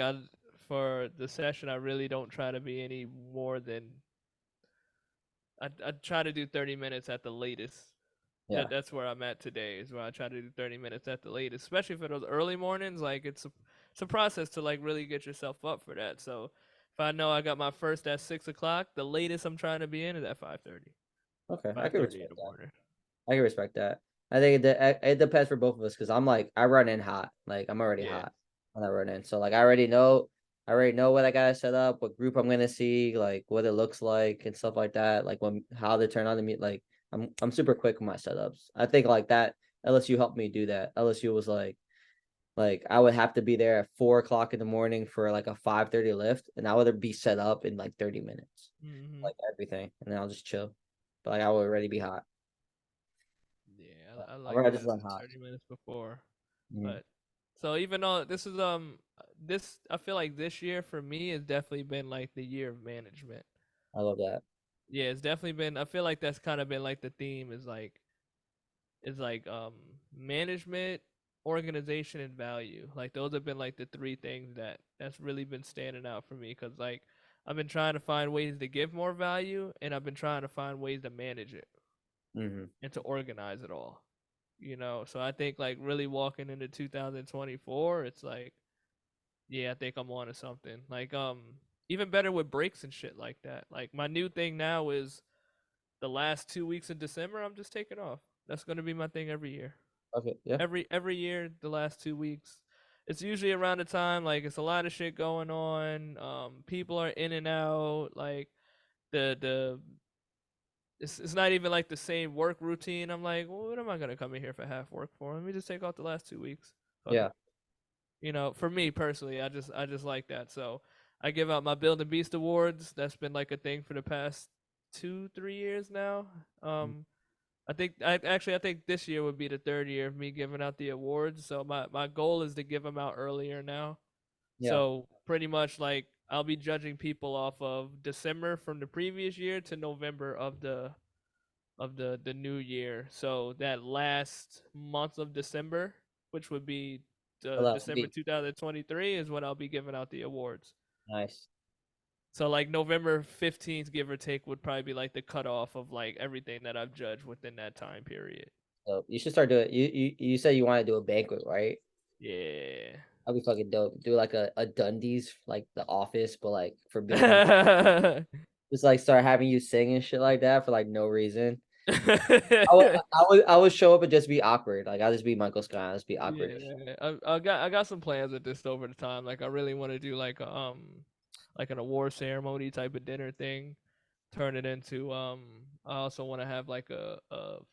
for the session I really don't try to be any more than I try to do 30 minutes at the latest. Yeah. That's where I'm at today, is where I try to do 30 minutes at the latest, especially for those early mornings. Like it's a process to like really get yourself up for that. So if I know I got my first at 6 o'clock, the latest I'm trying to be in is at 5:30. Okay, I Five can thirty in respect the that. morning. I can respect that. I think it depends for both of us because I'm like I run in hot. Like I'm already Yeah. hot when I run in. So like I already know what I gotta set up, what group I'm gonna see, like what it looks like and stuff like that. Like when how to turn on the meet. Like I'm super quick with my setups. I think like that LSU helped me do that. LSU was like I would have to be there at 4 o'clock in the morning for like a 5:30 lift, and I would be set up in like 30 minutes, Hmm. like everything, and then I'll just chill. But like I would already be hot. Yeah, I I'd like rather just that run hot. 30 minutes before. Mhm. But So even though this I feel like this year for me has definitely been like the year of management. I love that. Yeah, it's definitely been. I feel like that's kind of been like the theme is like management, organization, and value. Like those have been like the three things that's really been standing out for me because like I've been trying to find ways to give more value and I've been trying to find ways to manage it Hmm. and to organize it all. So I think like really walking into 2024, it's like yeah, I think I'm on to something. Like even better with breaks and shit like that. Like my new thing now is the last 2 weeks in December, I'm just taking off. That's gonna be my thing every year. Okay. Yeah. Every year, the last 2 weeks. It's usually around the time like it's a lot of shit going on. People are in and out. Like the it's not even like the same work routine. I'm like, well, what am I gonna come in here for half work for? Let me just take off the last 2 weeks. Fuck Yeah. it. For me personally, I just like that. So I give out my Build and Beast awards. That's been like a thing for the past 2 3 years now. I think this year would be the third year of me giving out the awards. So my goal is to give them out earlier now. Yeah. So pretty much like I'll be judging people off of December from the previous year to November of the new year. So that last month of December, which would be I love to December be 2023, is when I'll be giving out the awards. nice. So like November 15th, give or take, would probably be like the cutoff of like everything that I've judged within that time period. So you should start doing. You said you want to do a banquet, right? Yeah. That'd be fucking dope. Do like a Dundee's, like The Office, but like for Build and Yeah. just like start having you sing and shit like that for like no reason. I would show up and just be awkward. Like I'll just be Michael Scott. I'll just be awkward as shit. I got some plans with this over the time. Like I really want to do like an award ceremony type of dinner thing. Turn it into I also want to have like a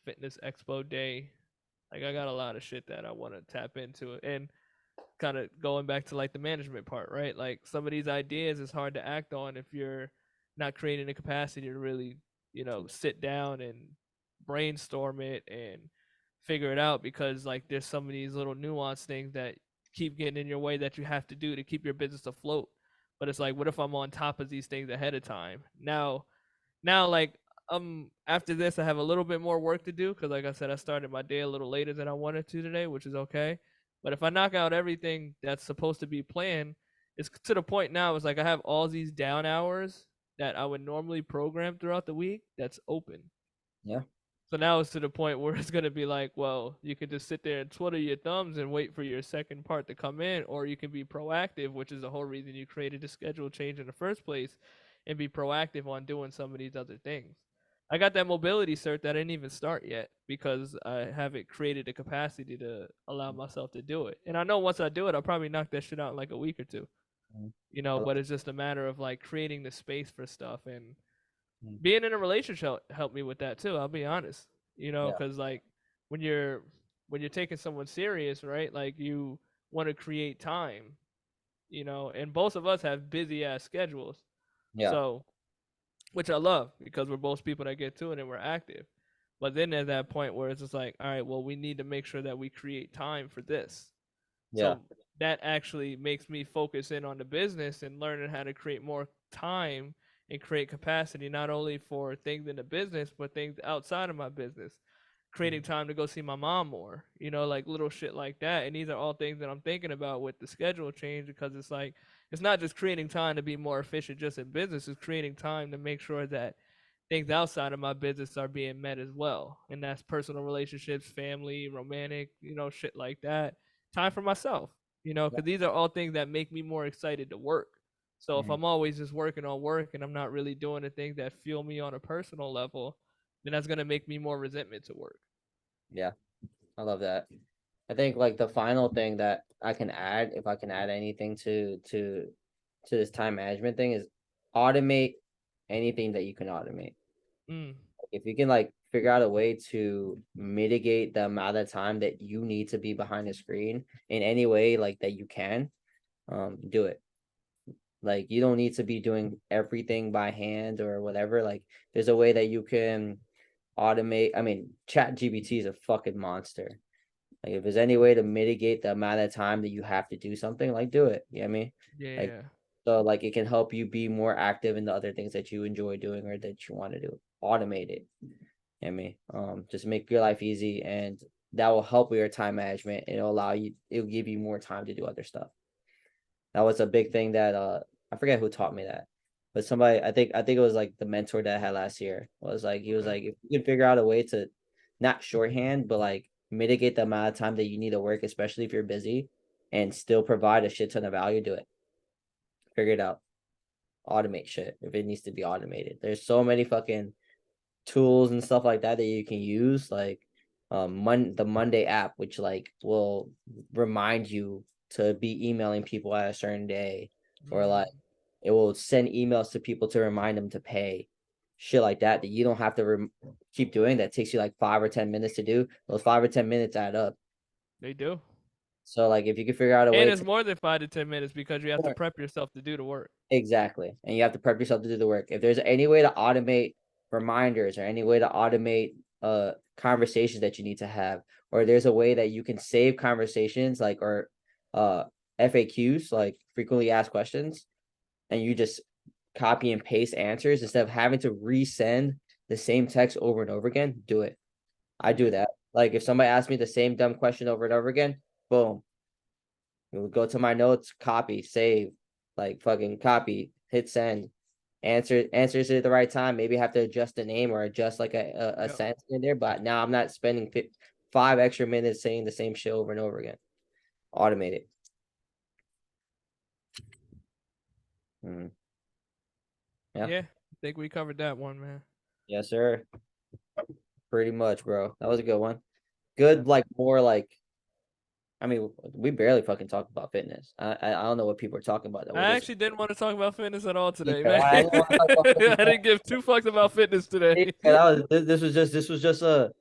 fitness expo day. Like I got a lot of shit that I want to tap into it. And kind of going back to like the management part, right? Like some of these ideas is hard to act on if you're not creating the capacity to really, sit down and brainstorm it and figure it out because like there's some of these little nuanced things that keep getting in your way that you have to do to keep your business afloat. But it's like, what if I'm on top of these things ahead of time? Now like after this I have a little bit more work to do because like I said I started my day a little later than I wanted to today, which is okay. But if I knock out everything that's supposed to be planned, it's to the point now it's like I have all these down hours that I would normally program throughout the week that's open. Yeah. So now it's to the point where it's gonna be like, well, you can just sit there and twiddle your thumbs and wait for your second part to come in, or you can be proactive, which is the whole reason you created a schedule change in the first place, and be proactive on doing some of these other things. I got that mobility cert that I didn't even start yet because I haven't created the capacity to allow myself to do it. And I know once I do it, I'll probably knock that shit out in like a week or two. Mhm. But it's just a matter of like creating the space for stuff and Mhm. being in a relationship helped me with that too. I'll be honest, Yeah. because like when you're when you're taking someone serious, right? Like you want to create time, and both of us have busy ass schedules, Yeah. so which I love because we're both people that get to it and we're active. But then there's that point where it's just like, all right, well, we need to make sure that we create time for this. Yeah. So that actually makes me focus in on the business and learning how to create more time and create capacity not only for things in the business but things outside of my business. Creating Mhm. time to go see my mom more, like little shit like that. And these are all things that I'm thinking about with the schedule change because it's like it's not just creating time to be more efficient just in business, it's creating time to make sure that things outside of my business are being met as well. And that's personal relationships, family, romantic, shit like that. Time for myself, Yeah. because these are all things that make me more excited to work. So if Mhm. I'm always just working on work and I'm not really doing the things that fuel me on a personal level, then that's going to make me more resentment to work. Yeah. I love that. I think like the final thing that I can add, if I can add anything to this time management thing, is automate anything that you can automate. Mm, If you can like figure out a way to mitigate the amount of time that you need to be behind the screen in any way like that you can, do it. Like you don't need to be doing everything by hand or whatever. Like there's a way that you can automate. I mean, Chat GBT is a fucking monster. Like if there's any way to mitigate the amount of time that you have to do something, like do it. You know what I mean? Like Yeah. so like it can help you be more active in the other things that you enjoy doing or that you want to do. Automate it. You know what I mean? Just make your life easy and that will help with your time management. It'll allow you, it'll give you more time to do other stuff. That was a big thing that I forget who taught me that. But somebody I think it was like the mentor that I had last year was like he was Okay. like if you can figure out a way to not shorthand but like mitigate the amount of time that you need to work, especially if you're busy, and still provide a shit ton of value, do it. Figure it out. Automate shit if it needs to be automated. There's so many fucking tools and stuff like that that you can use, like the Monday app, which like will remind you to be emailing people at a certain day, or like Mm, it will send emails to people to remind them to pay. Shit like that that you don't have to keep doing. That takes you like 5 or 10 minutes to do. Those 5 or 10 minutes add up. they do. So like if you can figure out a And way it's to more than 5 to 10 minutes because you have to prep yourself to do the work. exactly. And you have to prep yourself to do the work. If there's any way to automate reminders or any way to automate conversations that you need to have, or there's a way that you can save conversations like or uh FAQs, like frequently asked questions, and you just copy and paste answers instead of having to resend the same text over and over again, do it. I do Yeah. that. Like if somebody asks me the same dumb question over and over again, boom, you go to my notes, copy, save, like fucking copy, hit send. Answers it at the right time. Maybe have to adjust the name or adjust like a Yep. sentence in there. But now I'm not spending 5 extra minutes saying the same shit over and over again. Automate it. Mm. Yeah. Yeah. I think we covered that one, man. Yes, sir. Pretty much, bro. That was a good one. Good, Definitely. like more like I mean, we barely fucking talk about fitness. I don't know what people are talking about. That we're I just actually didn't want to talk about fitness at all today, either. man. I didn't want to talk about fitness. I didn't give two fucks about fitness today. Yeah, this was just a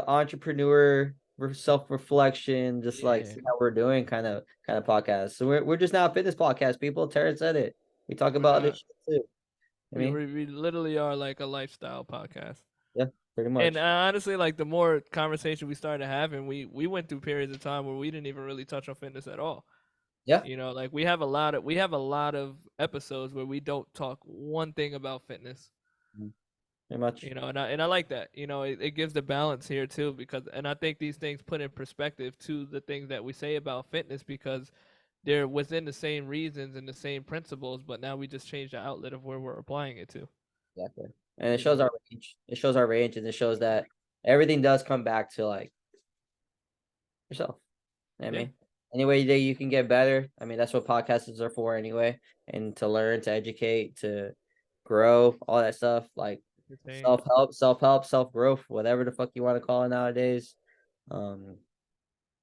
entrepreneur self reflection, just like Yeah. see how we're doing kind of podcast. So we're just now a fitness podcast, people. Terrance said it. We talk We're about other not. shit too. I We, mean, we we literally are like a lifestyle podcast. yeah, pretty And much. honestly, like the more conversation we started having, we went through periods of time where we didn't even really touch on fitness at all. Yeah, You know, like we have a lot of episodes where we don't talk one thing about fitness. mm, pretty much. You know, and I like that. You know, it gives the balance here too because and I think these things put in perspective to the things that we say about fitness because they're within the same reasons and the same principles, but now we just change the outlet of where we're applying it to. Exactly. And it You shows know. our range. It shows our range, and it shows that everything does come back to like yourself. I Yeah. mean, any way that you can get better. I mean, that's what podcasts are for anyway. And to learn, to educate, to grow, all that stuff. Like Entertain. self growth, whatever the fuck you want to call it nowadays. Um,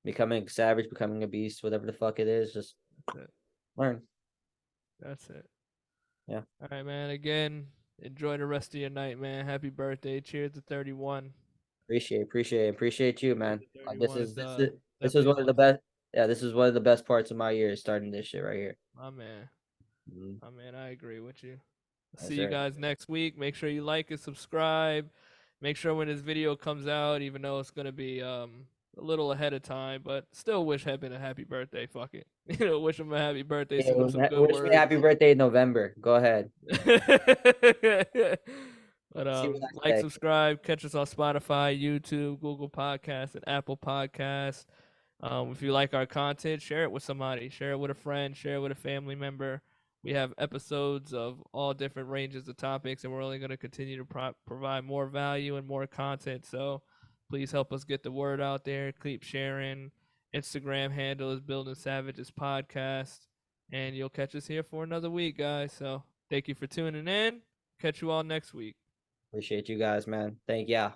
becoming savage, becoming a beast, whatever the fuck it is, just That's it. learn. That's it. Yeah, All right, man. Again, enjoy the rest of your night, man. Happy birthday. Cheers to 31. appreciate you, Cheers man. to Like 31 is this is definitely a one of the milestone. best. Yeah, this is one of the best parts of my year, starting this shit right here. My man. Mhm. My man, I agree with you. Yes, See you sir. guys next week. Make sure you like and subscribe. Make sure when this video comes out, even though it's gonna be a little ahead of time, but still wish Heben a happy birthday. Fuck it. You know, wish him a happy birthday, Yeah, send him some good wish me words. happy birthday in November. Go ahead. But See what I like, say. subscribe, catch us on Spotify, YouTube, Google Podcasts, and Apple Podcasts. If you like our content, share it with somebody, share it with a friend, share it with a family member. We have episodes of all different ranges of topics, and we're only going to continue to provide more value and more content. So please help us get the word out there. Keep sharing. Instagram handle is Building Savages Podcast, and you'll catch us here for another week, guys. So thank you for tuning in. Catch you all next week. Appreciate you guys, man. Thank ya.